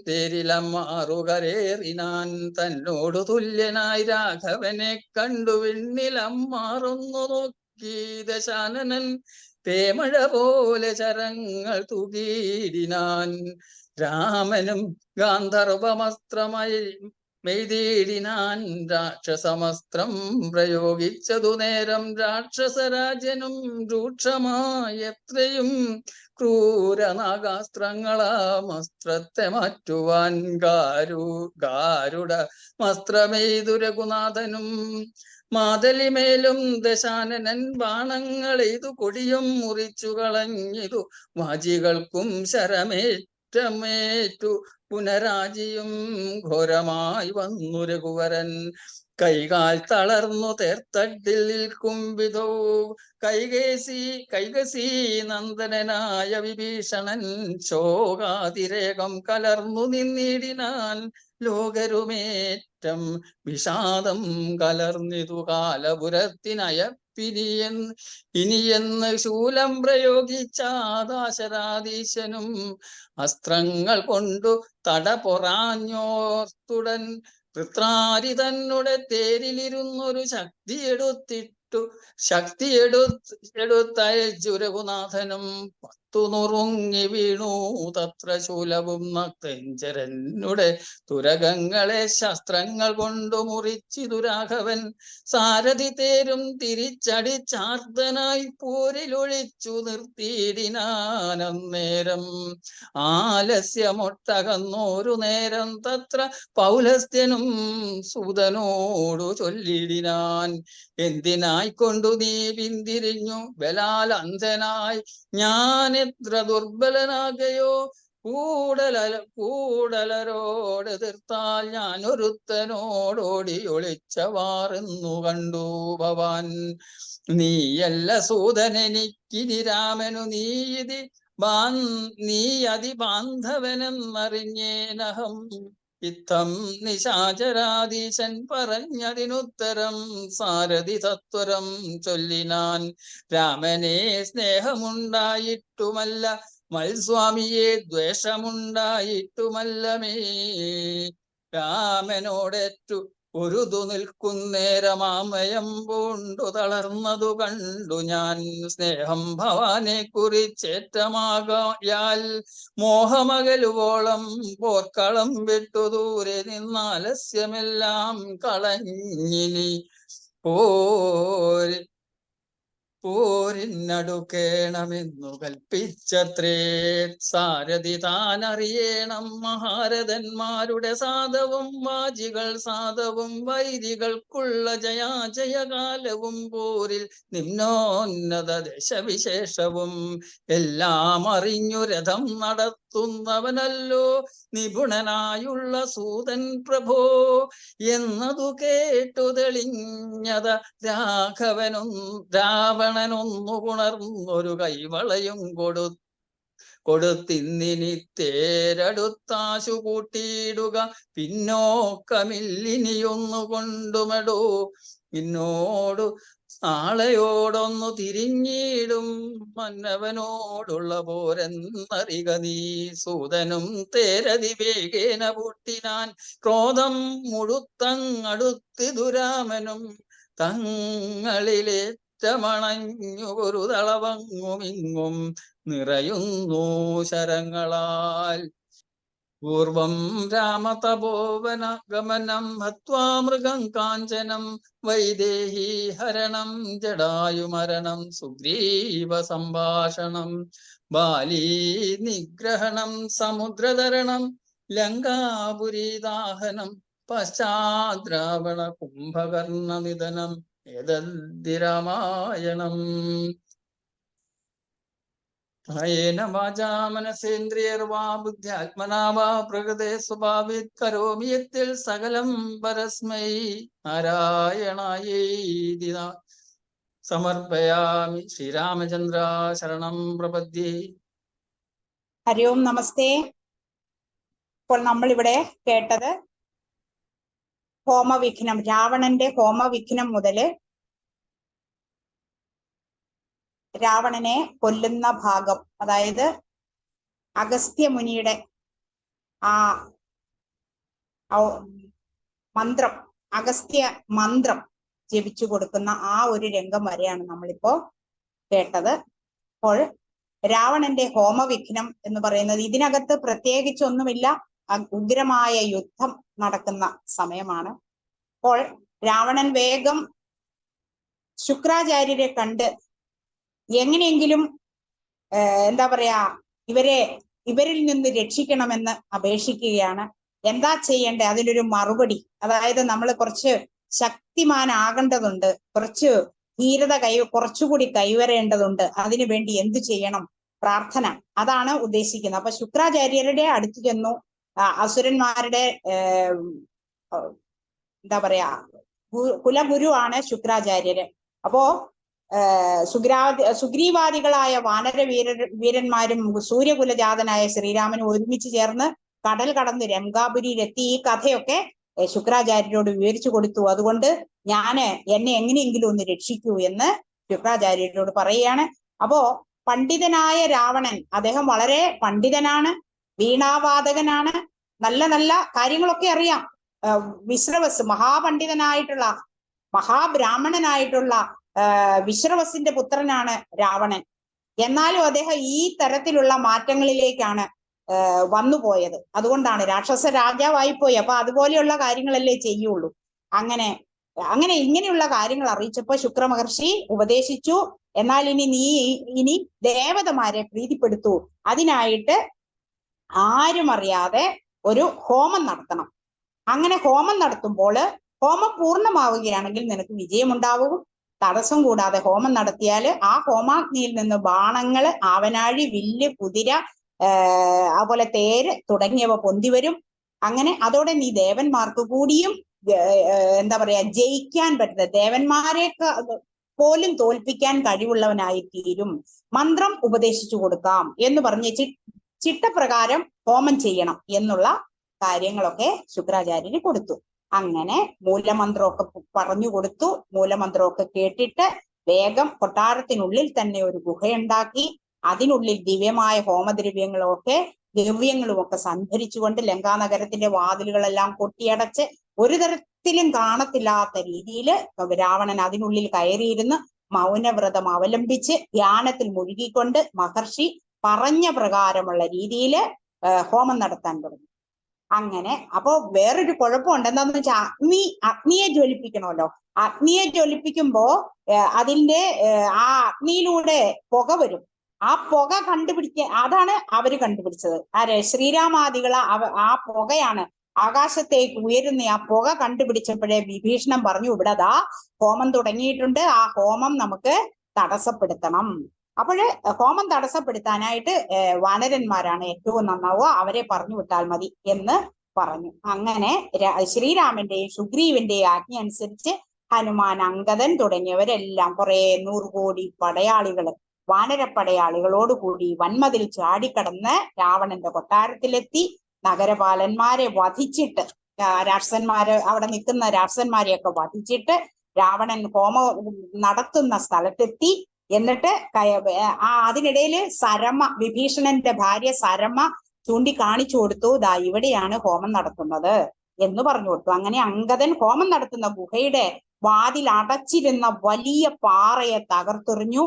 തേരിലമ്മാറുകരേറിനാൻ തന്നോടു തുല്യനായി രാഘവനെ കണ്ടു വിണ്ണിലമ്മാറുന്നു നോക്കി ദശാനനൻ തേമഴ പോലെ ചരങ്ങൾ തുകീടിനാൻ രാമനും ഗാന്ധർവമസ്ത്രമായി മെയ്തീടിനാൻ രാക്ഷസമസ്ത്രം പ്രയോഗിച്ചതു നേരം രാക്ഷസരാജനും രൂക്ഷമായി എത്രയും ക്രൂരനാഗാസ്ത്രങ്ങളാമസ്ത്രത്തെ മാറ്റുവാൻ ഗാരുഡ വസ്ത്രമെയ്തു രഘുനാഥനും മാതലിമേലും ദശാനനൻ ബാണങ്ങളെയ്തു കൊടിയും മുറിച്ചു കളഞ്ഞിതു വാജികൾക്കും ശരമേറ്റമേറ്റു പുനരാജിയും ഘോരമായി വന്നു രഘുവരൻ കൈകാൽ തളർന്നു തേർത്തട്ടിൽ നിൽക്കും വിധോ കൈകസി നന്ദനായ വിഭീഷണൻ ശോകാതിരേകം കലർന്നു നിന്നിടിനാൻ ലോകരുമേറ്റം വിഷാദം കലർന്നിതു ഇനിയെന്ന് ശൂലം പ്രയോഗിച്ചാദാശരാധീശനും അസ്ത്രങ്ങൾ കൊണ്ടു തടപൊറാഞ്ഞോർത്തുടൻ വൃത്രാരി തന്നുടെ തേരിലിരുന്നൊരു ശക്തിയെടുത്തയച്ചു രഘുനാഥനും പത്തു നുറുങ്ങി വീണു തത്ര ശൂലവും നക്തഞ്ചരനുടെ തുരകങ്ങളെ ശസ്ത്രങ്ങൾ കൊണ്ടു മുറിച്ചിതു രാഘവൻ സാരഥി തേരും തിരിച്ചടിച്ചാർദ്ദനായി പോരിലൊഴിച്ചു നിർത്തിയിടിനാനന്നേരം ആലസ്യമൊട്ടകന്നോരു നേരം തത്ര പൗലസ്ത്യനും സൂതനോടു ചൊല്ലിടിനാൻ എന്തിനായിക്കൊണ്ടു നീ പിന്തിരിഞ്ഞു ബലാൽ അന്ധനായി ഞാൻ എത്ര ദുർബലനാകയോ കൂടലരോട് തീർത്താൽ ഞാൻ ഒരുത്തനോടോടി ഒളിച്ചവാറെന്നു കണ്ടു ഭവാൻ നീയല്ല സൂതനെനിക്കിനി രാമനു നീതി നീ അതിബാന്ധവനെന്നറിഞ്ഞേനഹം. ഇത്തം നിശാചരാധീശൻ പറഞ്ഞതിനുത്തരം സാരഥി സത്വരം ചൊല്ലിനാൻ. രാമനെ സ്നേഹമുണ്ടായിട്ടുമല്ല, മൽസ്വാമിയെ ദ്വേഷമുണ്ടായിട്ടുമല്ലമേ. രാമനോടേറ്റു ഒരുതു നിൽക്കുന്നേരമാമയം പൂണ്ടു തളർന്നതു കണ്ടു ഞാൻ. സ്നേഹം ഭവാനെ കുറിച്ചേറ്റമാകയാൽ മോഹമകലുവോളം പോർക്കളം വിട്ടു ദൂരെ നിന്നാലസ്യമെല്ലാം കളഞ്ഞിനി. പോരിനടുക്കേണമെന്നു കൽപ്പിച്ചത്രേ. സാരഥി താൻ അറിയേണം മഹാരഥന്മാരുടെ സാധവും വാജികൾ സാധവും വൈരികൾക്കുള്ള ജയാജയകാലവും പോരിൽ നിമ്നോന്നത ദേശവിശേഷവും എല്ലാം അറിഞ്ഞു രഥം നടത്തുന്നവനല്ലോ നിപുണനായുള്ള സൂതൻ പ്രഭോ. എന്നതു കേട്ടു തെളിഞ്ഞത രാവണനൊന്നു പുണർന്നൊരു കൈവളയും കൊടുത്തിന്നിനി തേരടുത്താശു കൂട്ടിയിടുക. പിന്നോക്കമില്ലിനിയൊന്നു കൊണ്ടുമെടൂ. പിന്നോടു നാളെയോടൊന്നു തിരിഞ്ഞിടും മന്നവനോടുള്ള പോരെന്നറിക നീ. സൂതനും തേരതി വേഗേന പൂട്ടിനാൻ. ക്രോധം മുഴുത്തങ്ങടുത്തിതു രാമനും തങ്ങളിലേറ്റമണഞ്ഞു ഒരു തളവങ്ങുമിങ്ങും നിറയുന്നു ശരങ്ങളാൽ. പൂർവം രാമതപോവന ഗമനം ഹത്വാ മൃഗം കാഞ്ചനം വൈദേഹി ഹരണം ജടായുമരണം സുഗ്രീവ സംഭാഷണം ബാലീ നിഗ്രഹണം സമുദ്രതരണം ലങ്കാപുരീദാഹനം പശ്ചാദ്രാവണ കുംഭകർണ നിധനം ഏതദ്ധി രാമായണം. കായേന വാചാ മനസേന്ദ്രിയർവാ ബുദ്ധ്യാത്മനാ വാ പ്രകൃതേ സ്വഭാവേത് കരോമി യത്തിൽ സകലം പരസ്മൈ നാരായണായേതി സമർപ്പയാമി. ശ്രീരാമചന്ദ്ര ശരണം പ്രപദ്യേ. ഹരി ഓം നമസ്തേ. ഇപ്പോൾ നമ്മൾ ഇവിടെ കേട്ടത് ഹോമവിഘ്നം, രാവണന്റെ ഹോമവിഘ്നം മുതല് രാവണനെ കൊല്ലുന്ന ഭാഗം, അതായത് അഗസ്ത്യ മുനിയുടെ ആ മന്ത്രം, അഗസ്ത്യ മന്ത്രം ജപിച്ചു കൊടുക്കുന്ന ആ ഒരു രംഗം വരെയാണ് നമ്മളിപ്പോ കേട്ടത്. അപ്പോൾ രാവണന്റെ ഹോമവിഘ്നം എന്ന് പറയുന്നത് ഇതിനകത്ത് പ്രത്യേകിച്ചൊന്നുമില്ല, ഉഗ്രമായ യുദ്ധം നടക്കുന്ന സമയമാണ്. അപ്പോൾ രാവണൻ വേഗം ശുക്രാചാര്യരെ കണ്ട് എങ്ങനെയെങ്കിലും എന്താ പറയാ ഇവരിൽ നിന്ന് രക്ഷിക്കണമെന്ന് അപേക്ഷിക്കുകയാണ്. എന്താ ചെയ്യേണ്ടത്, അതിനൊരു മറുപടി, അതായത് നമ്മൾ കുറച്ച് ശക്തിമാനാകേണ്ടതുണ്ട്, കുറച്ച് ധീരത കുറച്ചുകൂടി കൈവരേണ്ടതുണ്ട്, അതിനു വേണ്ടി എന്തു ചെയ്യണം, പ്രാർത്ഥന, അതാണ് ഉദ്ദേശിക്കുന്നത്. അപ്പൊ ശുക്രാചാര്യരുടെ അടുത്ത് ചെന്നു. അസുരന്മാരുടെ എന്താ പറയാ കുലഗുരുവാണ് ശുക്രാചാര്യര്. അപ്പോ സുഗ്രീവാദികളായ വാനര വീരന്മാരും സൂര്യകുലജാതനായ ശ്രീരാമനും ഒരുമിച്ച് ചേർന്ന് കടൽ കടന്ന് ലങ്കാപുരിയിലെത്തി. ഈ കഥയൊക്കെ ശുക്രാചാര്യരോട് വിവരിച്ചു കൊടുത്തു. അതുകൊണ്ട് എന്നെ എങ്ങനെയെങ്കിലും ഒന്ന് രക്ഷിക്കൂ എന്ന് ശുക്രാചാര്യരോട് പറയുകയാണ്. അപ്പോ പണ്ഡിതനായ രാവണൻ, അദ്ദേഹം വളരെ പണ്ഡിതനാണ്, വീണാവാദകനാണ്, നല്ല നല്ല കാര്യങ്ങളൊക്കെ അറിയാം. വിശ്രവസ് മഹാപണ്ഡിതനായിട്ടുള്ള മഹാബ്രാഹ്മണനായിട്ടുള്ള വിശ്രവസിന്റെ പുത്രനാണ് രാവണൻ. എന്നാലും അദ്ദേഹം ഈ തരത്തിലുള്ള മാറ്റങ്ങളിലേക്കാണ് വന്നുപോയത്. അതുകൊണ്ടാണ് രാക്ഷസ രാജാവായിപ്പോയി. അപ്പൊ അതുപോലെയുള്ള കാര്യങ്ങളല്ലേ ചെയ്യുള്ളൂ. അങ്ങനെ ഇങ്ങനെയുള്ള കാര്യങ്ങൾ അറിയിച്ചപ്പോ ശുക്രമഹർഷി ഉപദേശിച്ചു, എന്നാൽ ഇനി ദേവതമാരെ പ്രീതിപ്പെടുത്തൂ, അതിനായിട്ട് ആരും അറിയാതെ ഒരു ഹോമം നടത്തണം. അങ്ങനെ ഹോമം നടത്തുമ്പോൾ ഹോമം പൂർണ്ണമാവുകയാണെങ്കിൽ നിനക്ക് വിജയമുണ്ടാവും. തടസ്സം കൂടാതെ ഹോമം നടത്തിയാൽ ആ ഹോമാഗ്നിയിൽ നിന്ന് ബാണങ്ങള്, ആവനാഴി, വില്ല്, കുതിര, അതുപോലെ തേര് തുടങ്ങിയവ പൊന്തിവരും. അങ്ങനെ അതോടെ നീ ദേവന്മാർക്ക് കൂടിയും എന്താ പറയാ ജയിക്കാൻ പറ്റുന്നത്, പോലും തോൽപ്പിക്കാൻ കഴിവുള്ളവനായി തീരും. മന്ത്രം ഉപദേശിച്ചു കൊടുക്കാം എന്ന് പറഞ്ഞ് ചിട്ടപ്രകാരം ഹോമം ചെയ്യണം എന്നുള്ള കാര്യങ്ങളൊക്കെ ശുക്രാചാര്യന് കൊടുത്തു. അങ്ങനെ മൂലമന്ത്രമൊക്കെ പറഞ്ഞു കൊടുത്തു. മൂലമന്ത്രമൊക്കെ കേട്ടിട്ട് വേഗം കൊട്ടാരത്തിനുള്ളിൽ തന്നെ ഒരു ഗുഹയുണ്ടാക്കി അതിനുള്ളിൽ ദിവ്യമായ ദ്രവ്യങ്ങളും ഒക്കെ സംഭരിച്ചുകൊണ്ട് ലങ്കാനഗരത്തിന്റെ വാതിലുകളെല്ലാം കൊട്ടിയടച്ച് ഒരു തരത്തിലും കാണത്തില്ലാത്ത രീതിയിൽ രാവണൻ അതിനുള്ളിൽ കയറിയിരുന്ന് മൗനവ്രതം അവലംബിച്ച് ധ്യാനത്തിൽ മുഴുകിക്കൊണ്ട് മഹർഷി പറഞ്ഞ പ്രകാരമുള്ള രീതിയിൽ ഹോമം നടത്താൻ തുടങ്ങി. അങ്ങനെ അപ്പോ വേറൊരു കുഴപ്പമുണ്ട്. എന്താന്ന് വെച്ചാൽ അഗ്നിയെ ജ്വലിപ്പിക്കണമല്ലോ. അഗ്നിയെ ജ്വലിപ്പിക്കുമ്പോ അതിന്റെ ആ അഗ്നിയിലൂടെ പുക വരും. ആ പുക അതാണ് അവര് കണ്ടുപിടിച്ചത്. ശ്രീരാമാദികൾ ആ പുകയാണ് ആകാശത്തേക്ക് ഉയരുന്ന ആ പുക കണ്ടുപിടിച്ചപ്പോഴേ വിഭീഷണൻ പറഞ്ഞു, ഇവിടെ ദാ ഹോമം തുടങ്ങിയിട്ടുണ്ട്, ആ ഹോമം നമുക്ക് തടസ്സപ്പെടുത്തണം. അപ്പോഴ് ഹോമം തടസ്സപ്പെടുത്താനായിട്ട് വാനരന്മാരാണ് ഏറ്റവും നന്നാവുക, അവരെ പറഞ്ഞു വിട്ടാൽ മതി എന്ന് പറഞ്ഞു. അങ്ങനെ ശ്രീരാമന്റെയും സുഗ്രീവന്റെയും ആജ്ഞ അനുസരിച്ച് ഹനുമാൻ, അങ്കദൻ തുടങ്ങിയവരെല്ലാം 100 കോടി പടയാളികൾ, വാനരപ്പടയാളികളോടുകൂടി വൻമതിൽ ചാടിക്കടന്ന് രാവണന്റെ കൊട്ടാരത്തിലെത്തി. നഗരപാലന്മാരെ വധിച്ചിട്ട്, അവിടെ നിൽക്കുന്ന രാക്ഷസന്മാരെയൊക്കെ വധിച്ചിട്ട് രാവണൻ ഹോമം നടത്തുന്ന സ്ഥലത്തെത്തി. എന്നിട്ട് അതിനിടയിൽ വിഭീഷണന്റെ ഭാര്യ സരമ ചൂണ്ടിക്കാണിച്ചു കൊടുത്തു, ദാ ഇവിടെയാണ് ഹോമം നടത്തുന്നത് എന്ന് പറഞ്ഞു കൊടുത്തു. അങ്ങനെ അങ്കദൻ ഹോമം നടത്തുന്ന ഗുഹയുടെ വാതിൽ അടച്ചിരുന്ന വലിയ പാറയെ തകർത്തെറിഞ്ഞു.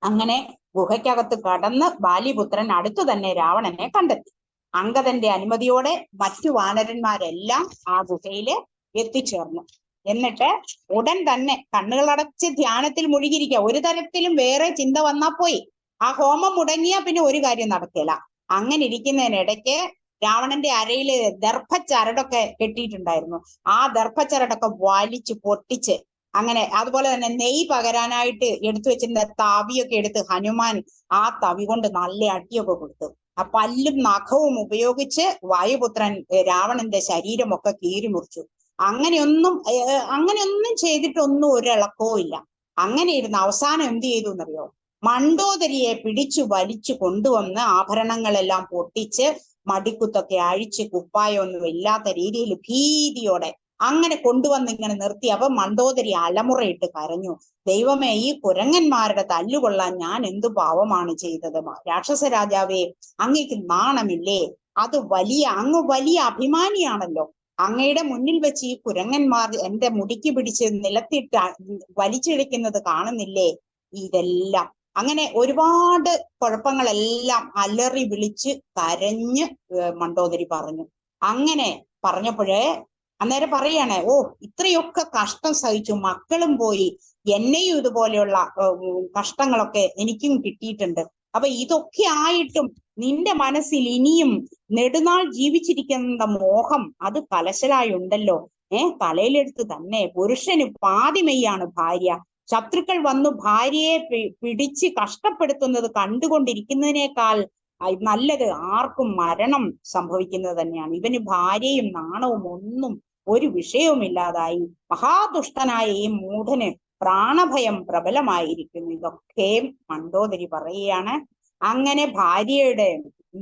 അങ്ങനെ ഗുഹയ്ക്കകത്ത് കടന്ന് ബാലിപുത്രൻ അടുത്തു തന്നെ രാവണനെ കണ്ടെത്തി. അങ്കദന്റെ അനുമതിയോടെ മറ്റു വാനരന്മാരെല്ലാം ആ ഗുഹയില് എത്തിച്ചേർന്നു. എന്നിട്ട് ഉടൻ തന്നെ കണ്ണുകളടച്ച് ധ്യാനത്തിൽ മുഴുകിയിരിക്കുക. ഒരു തരത്തിലും വേറെ ചിന്ത വന്നാ പോയി. ആ ഹോമം മുടങ്ങിയാ പിന്നെ ഒരു കാര്യം നടക്കില്ല. അങ്ങനെ ഇരിക്കുന്നതിനിടയ്ക്ക് രാവണന്റെ അരയില് ദർഭച്ചരടൊക്കെ കെട്ടിയിട്ടുണ്ടായിരുന്നു. ആ ദർഭച്ചരടൊക്കെ വലിച്ചു പൊട്ടിച്ച്, അങ്ങനെ അതുപോലെ തന്നെ നെയ്യ് പകരാനായിട്ട് എടുത്തു വെച്ചിരുന്ന തവിയൊക്കെ എടുത്ത് ഹനുമാൻ ആ തവി കൊണ്ട് നല്ല അടിയൊക്കെ കൊടുത്തു. ആ പല്ലും നഖവും ഉപയോഗിച്ച് വായുപുത്രൻ രാവണന്റെ ശരീരമൊക്കെ കീറി മുറിച്ചു. അങ്ങനെയൊന്നും ചെയ്തിട്ടൊന്നും ഒരിളക്കവും ഇല്ല. അങ്ങനെ ഇരുന്ന് അവസാനം എന്ത് ചെയ്തു എന്നറിയോ? മണ്ഡോദരിയെ പിടിച്ചു വലിച്ചു കൊണ്ടുവന്ന് ആഭരണങ്ങളെല്ലാം പൊട്ടിച്ച് മടിക്കുത്തൊക്കെ അഴിച്ച് കുപ്പായൊന്നും ഇല്ലാത്ത രീതിയിൽ ഭീതിയോടെ അങ്ങനെ കൊണ്ടുവന്ന് ഇങ്ങനെ നിർത്തി. അപ്പൊ മണ്ഡോദരി അലമുറയിട്ട് കരഞ്ഞു, ദൈവമേ, ഈ കുരങ്ങന്മാരുടെ തല്ലുകൊള്ളാൻ ഞാൻ എന്തു പാവമാണ് ചെയ്തത്? രാക്ഷസ രാജാവേ, അങ്ങേക്ക് നാണമില്ലേ? അങ്ങ് വലിയ അഭിമാനിയാണല്ലോ. അങ്ങയുടെ മുന്നിൽ വെച്ച് ഈ കുരങ്ങന്മാർ എന്റെ മുടിക്ക് പിടിച്ച് നിലത്തിട്ട് വലിച്ചിഴക്കുന്നത് കാണുന്നില്ലേ? ഇതെല്ലാം അങ്ങനെ ഒരുപാട് കുഴപ്പങ്ങളെല്ലാം അലറി വിളിച്ച് കരഞ്ഞ് മണ്ഡോദരി പറഞ്ഞു. അങ്ങനെ പറഞ്ഞപ്പോഴേ അന്നേരം പറയാണ്, ഓ, ഇത്രയൊക്കെ കഷ്ടം സഹിച്ചു, മക്കളും പോയി, എന്നെയും ഇതുപോലെയുള്ള കഷ്ടങ്ങളൊക്കെ എനിക്കും കിട്ടിയിട്ടുണ്ട്. അപ്പൊ ഇതൊക്കെ ആയിട്ടും നിന്റെ മനസ്സിൽ ഇനിയും നെടുനാൾ ജീവിച്ചിരിക്കുന്ന മോഹം അത് കലശലായുണ്ടല്ലോ. തലയിലെടുത്ത് തന്നെ. പുരുഷന് പാതിമെയ്യാണ് ഭാര്യ. ശത്രുക്കൾ വന്നു ഭാര്യയെ പിടിച്ച് കഷ്ടപ്പെടുത്തുന്നത് കണ്ടുകൊണ്ടിരിക്കുന്നതിനേക്കാൾ നല്ലത് ആർക്കും മരണം സംഭവിക്കുന്നത് തന്നെയാണ്. ഇവന് ഭാര്യയും നാണവും ഒന്നും ഒരു വിഷയവുമില്ലാതായി. മഹാദുഷ്ടനായ ഈ മൂഢന് പ്രാണഭയം പ്രബലമായിരിക്കുന്നു. ഇതൊക്കെ മണ്ഡോദരി പറയുകയാണ്. അങ്ങനെ ഭാര്യയുടെ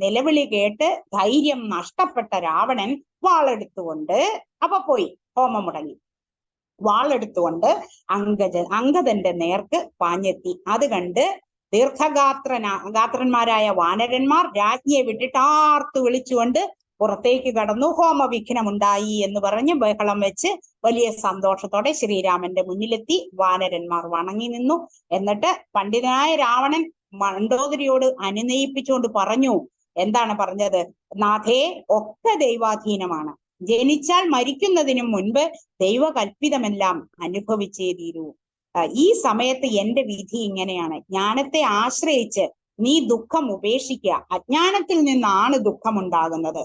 നിലവിളി കേട്ട് ധൈര്യം നഷ്ടപ്പെട്ട രാവണൻ വാളെടുത്തുകൊണ്ട് പോയി. ഹോമം മുടങ്ങി. വാളെടുത്തുകൊണ്ട് അങ്കദന്റെ നേർക്ക് പാഞ്ഞെത്തി. അത് കണ്ട് ഗാത്രന്മാരായ വാനരന്മാർ രാജ്ഞിയെ വിട്ടിട്ട് ആർത്തു വിളിച്ചുകൊണ്ട് പുറത്തേക്ക് കടന്നു. ഹോമവിഘ്നമുണ്ടായി എന്ന് പറഞ്ഞ് ബഹളം വെച്ച് വലിയ സന്തോഷത്തോടെ ശ്രീരാമന്റെ മുന്നിലെത്തി. വാനരന്മാർ വണങ്ങി നിന്നു. എന്നിട്ട് പണ്ഡിതനായ രാവണൻ മണ്ഡോദരിയോട് അനുനയിപ്പിച്ചുകൊണ്ട് പറഞ്ഞു. എന്താണ് പറഞ്ഞത്? നാഥേ, ഒക്കെ ദൈവാധീനമാണ്. ജനിച്ചാൽ മരിക്കുന്നതിനും മുൻപ് ദൈവകൽപ്പിതമെല്ലാം അനുഭവിച്ചേ തീരൂ. ഈ സമയത്ത് എന്റെ വിധി ഇങ്ങനെയാണ്. ജ്ഞാനത്തെ ആശ്രയിച്ച് നീ ദുഃഖം ഉപേക്ഷിക്കുക. അജ്ഞാനത്തിൽ നിന്നാണ് ദുഃഖമുണ്ടാകുന്നത്.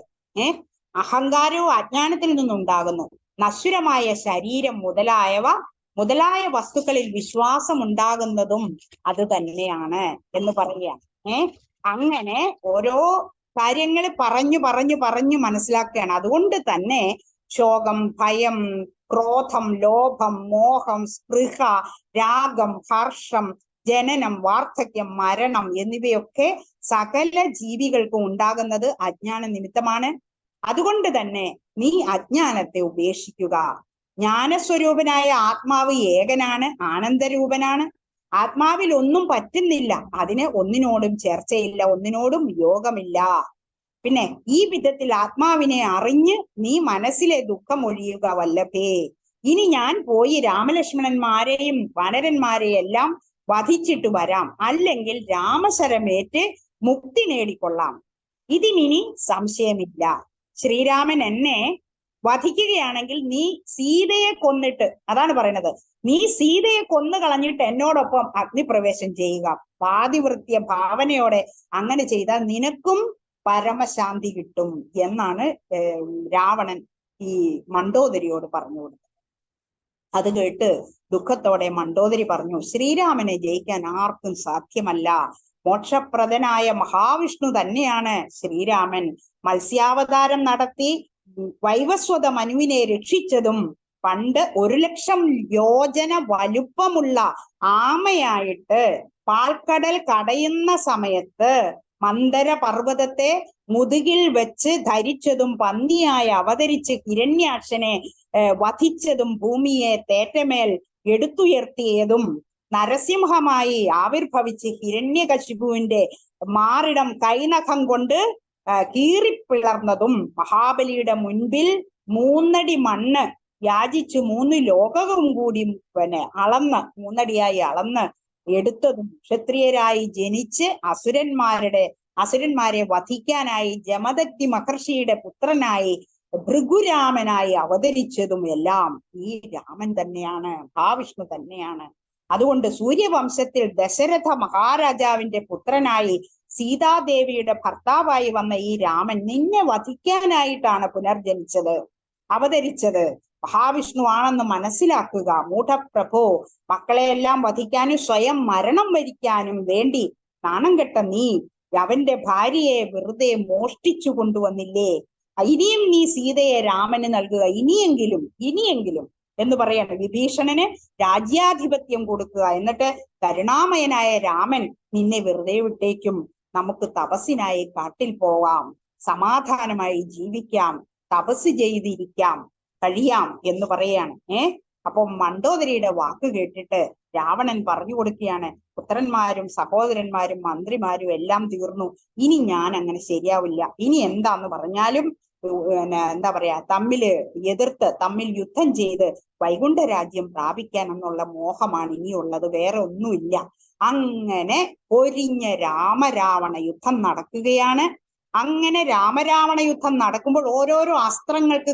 അഹങ്കാരവും അജ്ഞാനത്തിൽ നിന്നുണ്ടാകുന്നു. നശ്വരമായ ശരീരം മുതലായ വസ്തുക്കളിൽ വിശ്വാസം ഉണ്ടാകുന്നതും അത് തന്നെയാണ് എന്ന് പറയുകയാണ്. അങ്ങനെ ഓരോ കാര്യങ്ങൾ പറഞ്ഞു മനസ്സിലാക്കുകയാണ്. അതുകൊണ്ട് തന്നെ ശോകം, ഭയം, ക്രോധം, ലോഭം, മോഹം, സ്പൃഹ, രാഗം, ഹർഷം, ജനനം, വാർദ്ധക്യം, മരണം എന്നിവയൊക്കെ സകല ജീവികൾക്കും ഉണ്ടാകുന്നത് അജ്ഞാന നിമിത്തമാണ്. അതുകൊണ്ട് തന്നെ നീ അജ്ഞാനത്തെ ഉപേക്ഷിക്കുക. ജ്ഞാനസ്വരൂപനായ ആത്മാവ് ഏകനാണ്, ആനന്ദരൂപനാണ്. ആത്മാവിൽ ഒന്നും പറ്റുന്നില്ല, അതിന് ഒന്നിനോടും ചേർച്ചയില്ല, ഒന്നിനോടും യോഗമില്ല. പിന്നെ ഈ വിധത്തിൽ ആത്മാവിനെ അറിഞ്ഞ് നീ മനസ്സിലെ ദുഃഖം ഒഴിയുക വല്ലഭേ. ഇനി ഞാൻ പോയി രാമലക്ഷ്മണന്മാരെയും വാനരന്മാരെയും എല്ലാം വധിച്ചിട്ട് വരാം, അല്ലെങ്കിൽ രാമശരമേറ്റ് മുക്തി നേടിക്കൊള്ളാം. ഇതിനി സംശയമില്ല. ശ്രീരാമൻ എന്നെ വധിക്കുകയാണെങ്കിൽ നീ സീതയെ കൊന്നിട്ട്, അതാണ് പറയുന്നത്, നീ സീതയെ കൊന്നു കളഞ്ഞിട്ട് എന്നോടൊപ്പം അഗ്നിപ്രവേശം ചെയ്യുക. പാതിവൃത്യ ഭാവനയോടെ അങ്ങനെ ചെയ്താൽ നിനക്കും പരമശാന്തി കിട്ടും എന്നാണ് രാവണൻ ഈ മണ്ഡോദരിയോട് പറഞ്ഞു കൊടുത്തത്. അത് കേട്ട് ദുഃഖത്തോടെ മണ്ഡോദരി പറഞ്ഞു, ശ്രീരാമനെ ജയിക്കാൻ ആർക്കും സാധ്യമല്ല. മോക്ഷപ്രദനായ മഹാവിഷ്ണു തന്നെയാണ് ശ്രീരാമൻ. മത്സ്യാവതാരം നടത്തി വൈവസ്വത മനുവിനെ രക്ഷിച്ചതും പണ്ട് 1,00,000 യോജന വലുപ്പമുള്ള ആമയായിട്ട് പാൽക്കടൽ കടയുന്ന സമയത്ത് മന്ദര പർവ്വതത്തെ മുതുകിൽ വെച്ച് ധരിച്ചതും പന്നിയായി അവതരിച്ച് ഹിരണ്യാക്ഷനെ വധിച്ചതും ഭൂമിയെ തേറ്റമേൽ എടുത്തുയർത്തിയതും നരസിംഹമായി ആവിർഭവിച്ച് ഹിരണ്യകശിപുവിന്റെ മാറിടം കൈനഖം കൊണ്ട് കീറിപ്പിളർന്നതും മഹാബലിയുടെ മുൻപിൽ 3 അടി മണ്ണ് യാചിച്ചു 3 ലോകവും കൂടി അളന്ന് 3 അടിയായി അളന്ന് എടുത്തതും ക്ഷത്രിയരായി ജനിച്ച് അസുരന്മാരെ വധിക്കാനായി ജമദഗ്നി മഹർഷിയുടെ പുത്രനായി ഭൃഗുരാമനായി അവതരിച്ചതും എല്ലാം ഈ രാമൻ തന്നെയാണ്, മഹാവിഷ്ണു തന്നെയാണ്. അതുകൊണ്ട് സൂര്യവംശത്തിൽ ദശരഥ മഹാരാജാവിന്റെ പുത്രനായി സീതാദേവിയുടെ ഭർത്താവായി വന്ന ഈ രാമൻ നിന്നെ വധിക്കാനായിട്ടാണ് അവതരിച്ചത്. മഹാവിഷ്ണു ആണെന്ന് മനസ്സിലാക്കുക. മൂഢപ്രഭോ, മക്കളെയെല്ലാം വധിക്കാനും സ്വയം മരണം വരിക്കാനും വേണ്ടി നാണം കെട്ട നീ അവന്റെ ഭാര്യയെ വെറുതെ മോഷ്ടിച്ചു കൊണ്ടുവന്നില്ലേ? ഇനിയും നീ സീതയെ രാമന് നൽകുക, ഇനിയെങ്കിലും എന്ന് പറയാണ്. വിഭീഷണന് രാജ്യാധിപത്യം കൊടുക്കുക, എന്നിട്ട് കരുണാമയനായ രാമൻ നിന്നെ വെറുതെ വിട്ടേക്കും. നമുക്ക് തപസ്സിനായി കാട്ടിൽ പോവാം, സമാധാനമായി ജീവിക്കാം, തപസ് ചെയ്തിരിക്കാം, കഴിയാം എന്ന് പറയാണ്. അപ്പൊ മണ്ഡോദരിയുടെ വാക്ക് കേട്ടിട്ട് രാവണൻ പറഞ്ഞു കൊടുക്കുകയാണ്, പുത്രന്മാരും സഹോദരന്മാരും മന്ത്രിമാരും എല്ലാം തീർന്നു, ഇനി ഞാൻ അങ്ങനെ ശരിയാവില്ല. ഇനി എന്താന്ന് പറഞ്ഞാലും എന്താ പറയാ, തമ്മിൽ യുദ്ധം ചെയ്ത് വൈകുണ്ഠ രാജ്യം പ്രാപിക്കാൻ എന്നുള്ള മോഹമാണ് ഇനിയുള്ളത്, വേറെ ഒന്നുമില്ല. അങ്ങനെ പൊരിഞ്ഞ രാമരാവണ യുദ്ധം നടക്കുകയാണ്. അങ്ങനെ രാമരാവണ യുദ്ധം നടക്കുമ്പോൾ ഓരോരോ അസ്ത്രങ്ങൾക്ക്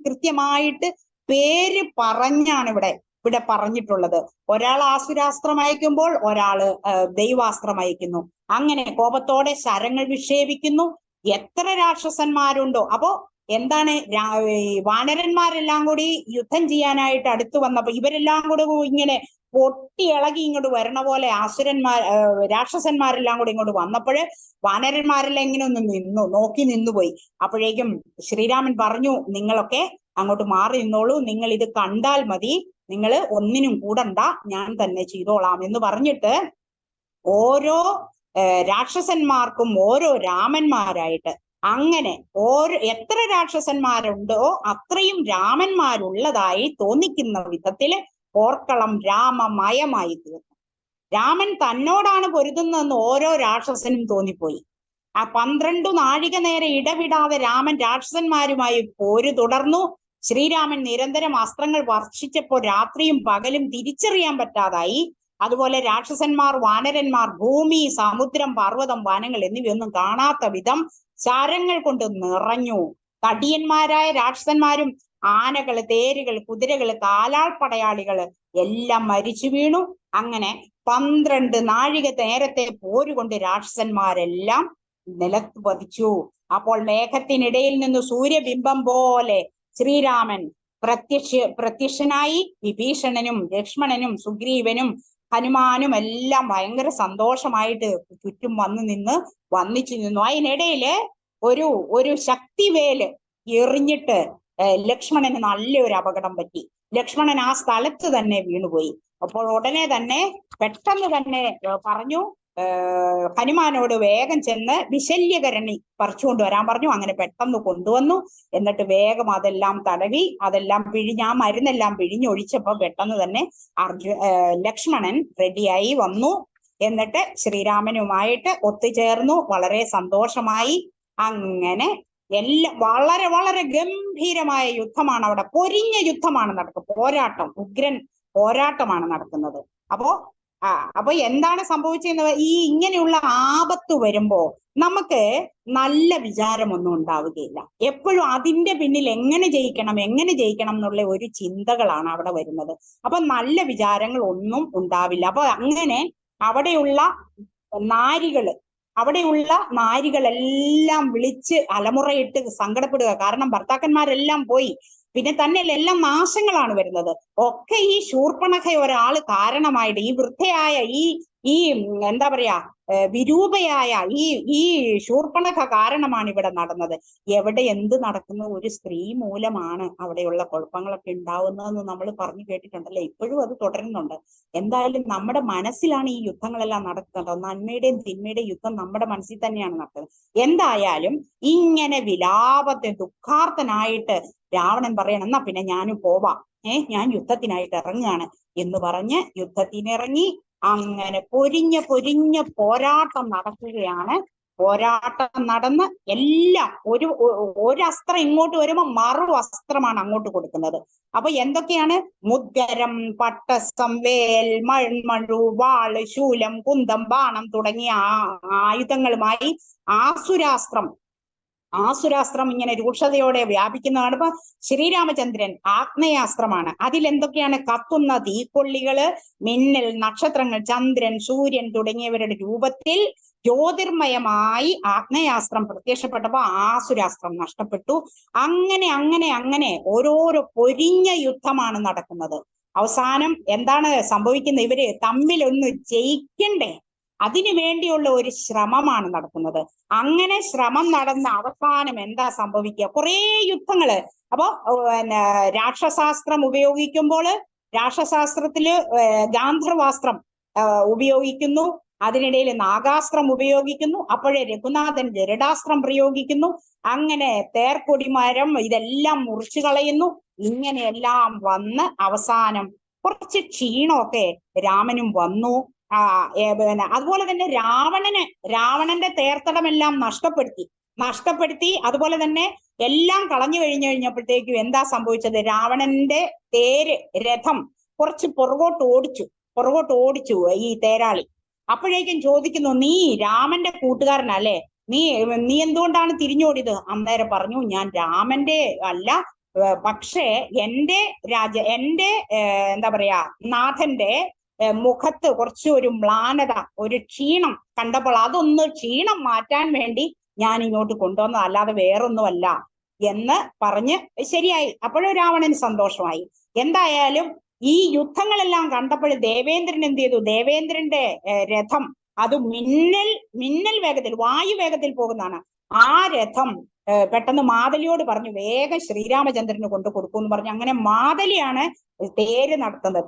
കൃത്യമായിട്ട് പേര് പറഞ്ഞാണ് ഇവിടെ പറഞ്ഞിട്ടുള്ളത്. ഒരാൾ ആസുരാസ്ത്രം അയക്കുമ്പോൾ ഒരാള് ദൈവാസ്ത്രം അയക്കുന്നു. അങ്ങനെ കോപത്തോടെ ശരങ്ങൾ വിക്ഷേപിക്കുന്നു. എത്ര രാക്ഷസന്മാരുണ്ടോ, അപ്പോ എന്താണ്, വാനരന്മാരെല്ലാം കൂടി യുദ്ധം ചെയ്യാനായിട്ട് അടുത്തു വന്നപ്പോ ഇവരെല്ലാം കൂടി ഇങ്ങനെ പൊട്ടി ഇളകി ഇങ്ങോട്ട് വരണ പോലെ രാക്ഷസന്മാരെല്ലാം കൂടി ഇങ്ങോട്ട് വന്നപ്പോഴ് വാനരന്മാരെല്ലാം ഇങ്ങനെ ഒന്ന് നോക്കി നിന്നുപോയി. അപ്പോഴേക്കും ശ്രീരാമൻ പറഞ്ഞു, നിങ്ങളൊക്കെ അങ്ങോട്ട് മാറി നിന്നോളൂ, നിങ്ങൾ ഇത് കണ്ടാൽ മതി, നിങ്ങൾ ഒന്നിനും കൂടണ്ട, ഞാൻ തന്നെ ചെയ്തോളാം എന്ന് പറഞ്ഞിട്ട് ഓരോ രാക്ഷസന്മാർക്കും ഓരോ രാമന്മാരായിട്ട്, അങ്ങനെ എത്ര രാക്ഷസന്മാരുണ്ടോ അത്രയും രാമന്മാരുള്ളതായി തോന്നിക്കുന്ന വിധത്തിൽ പോർക്കളം രാമമയമായി തീർന്നു. രാമൻ തന്നോടാണ് പൊരുതുന്നതെന്ന് ഓരോ രാക്ഷസനും തോന്നിപ്പോയി. ആ 12 നാഴിക നേരെ ഇടവിടാതെ രാമൻ രാക്ഷസന്മാരുമായി പോര് തുടർന്നു. ശ്രീരാമൻ നിരന്തരം അസ്ത്രങ്ങൾ വർഷിച്ചപ്പോൾ രാത്രിയും പകലും തിരിച്ചറിയാൻ പറ്റാതായി. അതുപോലെ രാക്ഷസന്മാർ, വാനരന്മാർ, ഭൂമി, സമുദ്രം, പർവ്വതം, വനങ്ങൾ എന്നിവയൊന്നും കാണാത്ത വിധം ശരങ്ങൾ കൊണ്ട് നിറഞ്ഞു. തടിയന്മാരായ രാക്ഷസന്മാരും ആനകള്, തേരുകൾ, കുതിരകള്, കാലാൾ പടയാളികള് എല്ലാം മരിച്ചു വീണു. അങ്ങനെ 12 നാഴിക നേരത്തെ പോരുകൊണ്ട് രാക്ഷസന്മാരെല്ലാം നിലത്ത് പതിച്ചു. അപ്പോൾ മേഘത്തിനിടയിൽ നിന്ന് സൂര്യബിംബം പോലെ ശ്രീരാമൻ പ്രത്യക്ഷനായി. വിഭീഷണനും ലക്ഷ്മണനും സുഗ്രീവനും ഹനുമാനും എല്ലാം ഭയങ്കര സന്തോഷമായിട്ട് ചുറ്റും വന്നിച്ചു നിന്നു. അതിനിടയില് ഒരു ശക്തിവേല് എറിഞ്ഞിട്ട് ലക്ഷ്മണന് നല്ലൊരു അപകടം പറ്റി. ലക്ഷ്മണൻ ആ സ്ഥലത്ത് തന്നെ വീണുപോയി. അപ്പോൾ ഉടനെ തന്നെ പെട്ടെന്ന് തന്നെ പറഞ്ഞു ഹനുമാനോട് വേഗം ചെന്ന് വിശല്യകരണി പറിച്ചുകൊണ്ട് വരാൻ പറഞ്ഞു. അങ്ങനെ പെട്ടെന്ന് കൊണ്ടുവന്നു. എന്നിട്ട് വേഗം അതെല്ലാം തടവി അതെല്ലാം പിഴിഞ്ഞ് ആ മരുന്നെല്ലാം പിഴിഞ്ഞൊഴിച്ചപ്പോ പെട്ടെന്ന് തന്നെ ലക്ഷ്മണൻ റെഡിയായി വന്നു. എന്നിട്ട് ശ്രീരാമനുമായിട്ട് ഒത്തുചേർന്നു. വളരെ സന്തോഷമായി. അങ്ങനെ എല്ലാം വളരെ വളരെ ഗംഭീരമായ യുദ്ധമാണ് അവിടെ. പൊരിഞ്ഞ യുദ്ധമാണ് നടക്കുന്നത്. പോരാട്ടം, ഉഗ്രൻ പോരാട്ടമാണ് നടക്കുന്നത്. അപ്പൊ എന്താണ് സംഭവിച്ചത്? ഈ ഇങ്ങനെയുള്ള ആപത്ത് വരുമ്പോ നമുക്ക് നല്ല വിചാരമൊന്നും ഉണ്ടാവുകയില്ല. എപ്പോഴും അതിന്റെ പിന്നിൽ എങ്ങനെ ജയിക്കണം എന്നുള്ള ഒരു ചിന്തകളാണ് അവിടെ വരുന്നത്. അപ്പൊ നല്ല വിചാരങ്ങൾ ഒന്നും ഉണ്ടാവില്ല. അപ്പൊ അങ്ങനെ അവിടെയുള്ള നാരികളെല്ലാം വിളിച്ച് അലമുറയിട്ട് സങ്കടപ്പെടുക. കാരണം ഭർത്താക്കന്മാരെല്ലാം പോയി. പിന്നെ തന്നെ എല്ലാം നാശങ്ങളാണ് വരുന്നത്. ഒക്കെ ഈ ശൂർപ്പണഖ ഒരാള് കാരണമായിട്ട് ഈ വൃദ്ധയായ ഈ എന്താ പറയാ വിരൂപയായ ഈ ശൂർപ്പണഖ കാരണമാണ് ഇവിടെ നടന്നത്. എവിടെ എന്ത് നടക്കുന്നു? ഒരു സ്ത്രീ മൂലമാണ് അവിടെയുള്ള കുഴപ്പങ്ങളൊക്കെ ഉണ്ടാവുന്നതെന്ന് നമ്മൾ പറഞ്ഞു കേട്ടിട്ടുണ്ടല്ലേ. ഇപ്പോഴും അത് തുടരുന്നുണ്ട്. എന്തായാലും നമ്മുടെ മനസ്സിലാണ് ഈ യുദ്ധങ്ങളെല്ലാം നടക്കുന്നത്. നന്മയുടെയും തിന്മയുടെയും യുദ്ധം നമ്മുടെ മനസ്സിൽ തന്നെയാണ് നടക്കുന്നത്. എന്തായാലും ഇങ്ങനെ വിലാപത്തെ ദുഃഖാർത്തനായിട്ട് രാവണൻ പറയണം, എന്നാ പിന്നെ ഞാനും പോവാം, ഞാൻ യുദ്ധത്തിനായിട്ട് ഇറങ്ങുകയാണ് എന്ന് പറഞ്ഞ് യുദ്ധത്തിനിറങ്ങി. അങ്ങനെ പൊരിഞ്ഞ പോരാട്ടം നടക്കുകയാണ്. പോരാട്ടം നടന്ന് എല്ലാം ഒരു അസ്ത്രം ഇങ്ങോട്ട് വരുമ്പോ മറു അസ്ത്രമാണ് അങ്ങോട്ട് കൊടുക്കുന്നത്. അപ്പൊ എന്തൊക്കെയാണ്? മുദ്ഗരം, പട്ടസം, വേൽ, മൺമഴു, വാള്, ശൂലം, കുന്തം, ബാണം തുടങ്ങിയ ആയുധങ്ങളുമായി ആസുരാസ്ത്രം ഇങ്ങനെ രൂക്ഷതയോടെ വ്യാപിക്കുന്നതാണ്. ഇപ്പൊ ശ്രീരാമചന്ദ്രൻ ആഗ്നേയാസ്ത്രമാണ്. അതിലെന്തൊക്കെയാണ്? കത്തുന്ന തീക്കൊള്ളികള്, മിന്നൽ, നക്ഷത്രങ്ങൾ, ചന്ദ്രൻ, സൂര്യൻ തുടങ്ങിയവരുടെ രൂപത്തിൽ ജ്യോതിർമയമായി ആഗ്നേയാസ്ത്രം പ്രത്യക്ഷപ്പെട്ടപ്പോ ആസുരാസ്ത്രം നഷ്ടപ്പെട്ടു. അങ്ങനെ ഓരോരോ പൊരിഞ്ഞ യുദ്ധമാണ് നടക്കുന്നത്. അവസാനം എന്താണ് സംഭവിക്കുന്നത്? ഇവര് തമ്മിലൊന്ന് ജയിക്കണ്ടേ, അതിനു വേണ്ടിയുള്ള ഒരു ശ്രമമാണ് നടക്കുന്നത്. അങ്ങനെ ശ്രമം നടന്ന അവസാനം എന്താ സംഭവിക്കുക? കുറേ യുദ്ധങ്ങള്. അപ്പോ രാക്ഷസാസ്ത്രം ഉപയോഗിക്കുമ്പോൾ രാക്ഷസാസ്ത്രത്തില് ഗാന്ധർവാസ്ത്രം ഉപയോഗിക്കുന്നു. അതിനിടയിൽ നാഗാസ്ത്രം ഉപയോഗിക്കുന്നു. അപ്പോഴേ രഘുനാഥൻ ഗരുഡാസ്ത്രം പ്രയോഗിക്കുന്നു. അങ്ങനെ തേർക്കൊടിമരം ഇതെല്ലാം മുറിച്ചു കളയുന്നു. ഇങ്ങനെയെല്ലാം വന്ന് അവസാനം കുറച്ച് ക്ഷീണമൊക്കെ രാമനും വന്നു. അതുപോലെ തന്നെ രാവണന്റെ തേർത്തടമെല്ലാം നഷ്ടപ്പെടുത്തി അതുപോലെ തന്നെ എല്ലാം കളഞ്ഞു കഴിഞ്ഞപ്പോഴത്തേക്കും എന്താ സംഭവിച്ചത്? രാവണന്റെ രഥം കുറച്ച് പുറകോട്ട് ഓടിച്ചു ഈ തേരാളി. അപ്പോഴേക്കും ചോദിക്കുന്നു, നീ രാമന്റെ കൂട്ടുകാരനല്ലേ, നീ എന്തുകൊണ്ടാണ് തിരിഞ്ഞോടിയത്? അന്നേരം പറഞ്ഞു, ഞാൻ രാമന്റെ അല്ല, പക്ഷേ എന്റെ എന്താ പറയാ നാഥന്റെ മുഖത്ത് കുറച്ച് ഒരു മ്ലാനത, ഒരു ക്ഷീണം കണ്ടപ്പോൾ ക്ഷീണം മാറ്റാൻ വേണ്ടി ഞാൻ ഇങ്ങോട്ട് കൊണ്ടുവന്നത്, അല്ലാതെ വേറൊന്നുമല്ല എന്ന് പറഞ്ഞ് ശരിയായി. അപ്പോഴും രാവണന് സന്തോഷമായി. എന്തായാലും ഈ യുദ്ധങ്ങളെല്ലാം കണ്ടപ്പോൾ ദേവേന്ദ്രൻ എന്ത് ചെയ്തു? ദേവേന്ദ്രന്റെ രഥം അത് മിന്നൽ വേഗത്തിൽ, വായു വേഗത്തിൽ പോകുന്നതാണ്. ആ രഥം പെട്ടെന്ന് മാതലിയോട് പറഞ്ഞു, വേഗം ശ്രീരാമചന്ദ്രന് കൊണ്ട് കൊടുക്കുമെന്ന് പറഞ്ഞു. അങ്ങനെ മാതലിയാണ്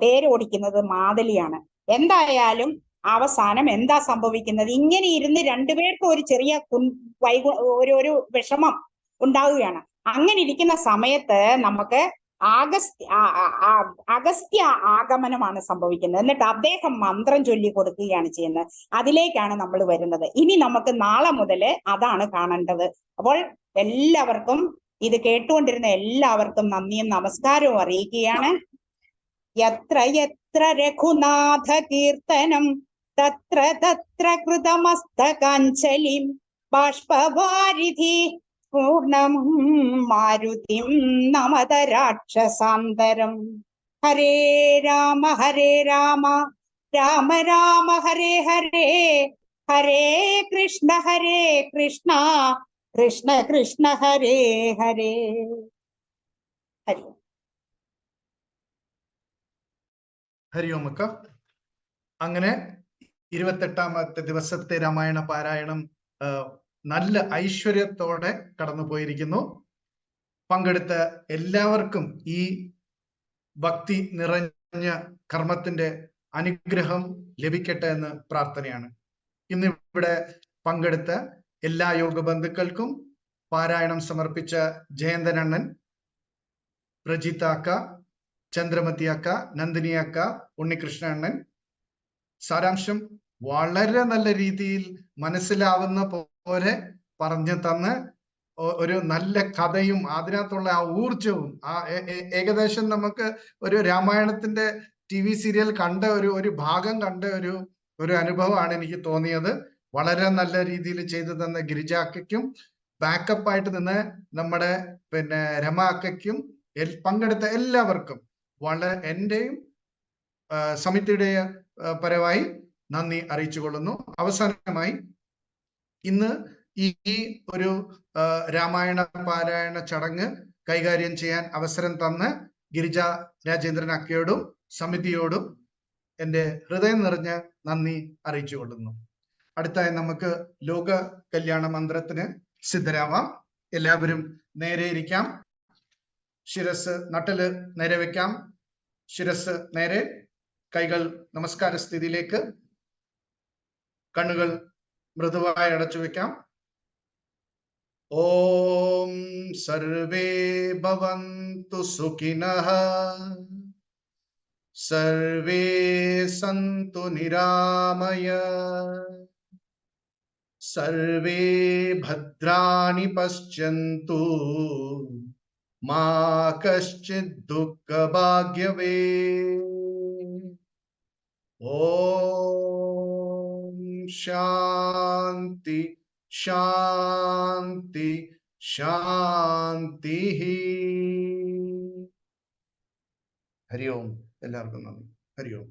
തേര് ഓടിക്കുന്നത് മാതലിയാണ്. എന്തായാലും അവസാനം എന്താ സംഭവിക്കുന്നത്? ഇങ്ങനെ ഇരുന്ന് രണ്ടുപേർക്കും ഒരു ചെറിയ ഒരു വിഷമം ഉണ്ടാവുകയാണ്. അങ്ങനെ ഇരിക്കുന്ന സമയത്ത് നമുക്ക് അഗസ്ത്യ ആഗമനമാണ് സംഭവിക്കുന്നത്. എന്നിട്ട് അദ്ദേഹം മന്ത്രം ചൊല്ലി കൊടുക്കുകയാണ് ചെയ്യുന്നത്. അതിലേക്കാണ് നമ്മൾ വരുന്നത്. ഇനി നമുക്ക് നാളെ മുതൽ അതാണ് കാണേണ്ടത്. അപ്പോൾ എല്ലാവർക്കും, ഇത് കേട്ടുകൊണ്ടിരുന്ന എല്ലാവർക്കും നന്ദിയും നമസ്കാരവും അറിയിക്കുകയാണ്. യത്ര യത്ര രഘുനാഥ കീർത്തനം തത്ര തത്ര കൃതമസ്തകാഞ്ജലിം ബാഷ്പവാരിധി പൂർണം മാരുതിം നമത രാക്ഷസാന്തരം. ഹരേ രാമ രാമ രാമ ഹരേ ഹരേ, ഹരേ കൃഷ്ണ കൃഷ്ണ കൃഷ്ണ ഹരേ ഹരേ. ഹരി ഓം അക്ക. അങ്ങനെ 28ാമത്തെ ദിവസത്തെ രാമായണ പാരായണം നല്ല ഐശ്വര്യത്തോടെ കടന്നു പോയിരിക്കുന്നു. പങ്കെടുത്ത എല്ലാവർക്കും ഈ ഭക്തി നിറഞ്ഞ കർമ്മത്തിന്റെ അനുഗ്രഹം ലഭിക്കട്ടെ എന്ന് പ്രാർത്ഥനയാണ്. ഇന്ന് ഇവിടെ പങ്കെടുത്ത എല്ലാ യോഗ ബന്ധുക്കൾക്കും, പാരായണം സമർപ്പിച്ച ജയന്തൻ അണ്ണൻ, പ്രജിത അക്ക, ചന്ദ്രമതി അക്ക, നന്ദിനി അക്ക, ഉണ്ണികൃഷ്ണ അണ്ണൻ, സാരാംശം വളരെ നല്ല രീതിയിൽ മനസ്സിലാവുന്ന പോലെ പറഞ്ഞു തന്ന് ഒരു നല്ല കഥയും അതിനകത്തുള്ള ആ ഊർജവും ഏകദേശം നമുക്ക് ഒരു രാമായണത്തിന്റെ TV സീരിയൽ കണ്ട ഒരു ഭാഗം കണ്ട ഒരു അനുഭവമാണ് എനിക്ക് തോന്നിയത്. വളരെ നല്ല രീതിയിൽ ചെയ്തു തന്ന ഗിരിജ അക്കയ്ക്കും ബാക്കപ്പ് ആയിട്ട് നിന്ന് നമ്മുടെ രമ അക്കയ്ക്കും പങ്കെടുത്ത എല്ലാവർക്കും എന്റെയും സമിതിയുടെയും പരമായി നന്ദി അറിയിച്ചു കൊള്ളുന്നു. അവസാനമായി ഇന്ന് ഈ ഒരു രാമായണ പാരായണ ചടങ്ങ് കൈകാര്യം ചെയ്യാൻ അവസരം തന്ന് ഗിരിജ രാജേന്ദ്രൻ അക്കയോടും സമിതിയോടും എൻ്റെ ഹൃദയം നിറഞ്ഞ നന്ദി അറിയിച്ചു കൊള്ളുന്നു. അടുത്തായി നമുക്ക് ലോക കല്യാണ മന്ത്രത്തിന് സിദ്ധരാവാം. എല്ലാവരും നേരെ ഇരിക്കാം. ശിരസ് നട്ടല് നേരെ വെക്കാം. ശിരസ് നേരെ, കൈകൾ നമസ്കാര സ്ഥിതിയിലേക്ക്, കണ്ണുകൾ മൃദുവായി അടച്ചു വെക്കാം. ഓം സർവേ ഭവന്തു സുഖിനഃ, സർവേ സന്തു നിരാമയഃ, സർവേ ഭദ്രാണി പശ്യന്തു, മാ കശ്ചിത് ദുഃഖഭാഗ്യവേ. ഓം ശാന്തി ശാന്തി ശാന്തി. ഹരി ഓം. എല്ലാവർക്കും നന്ദി. ഹരി ഓം.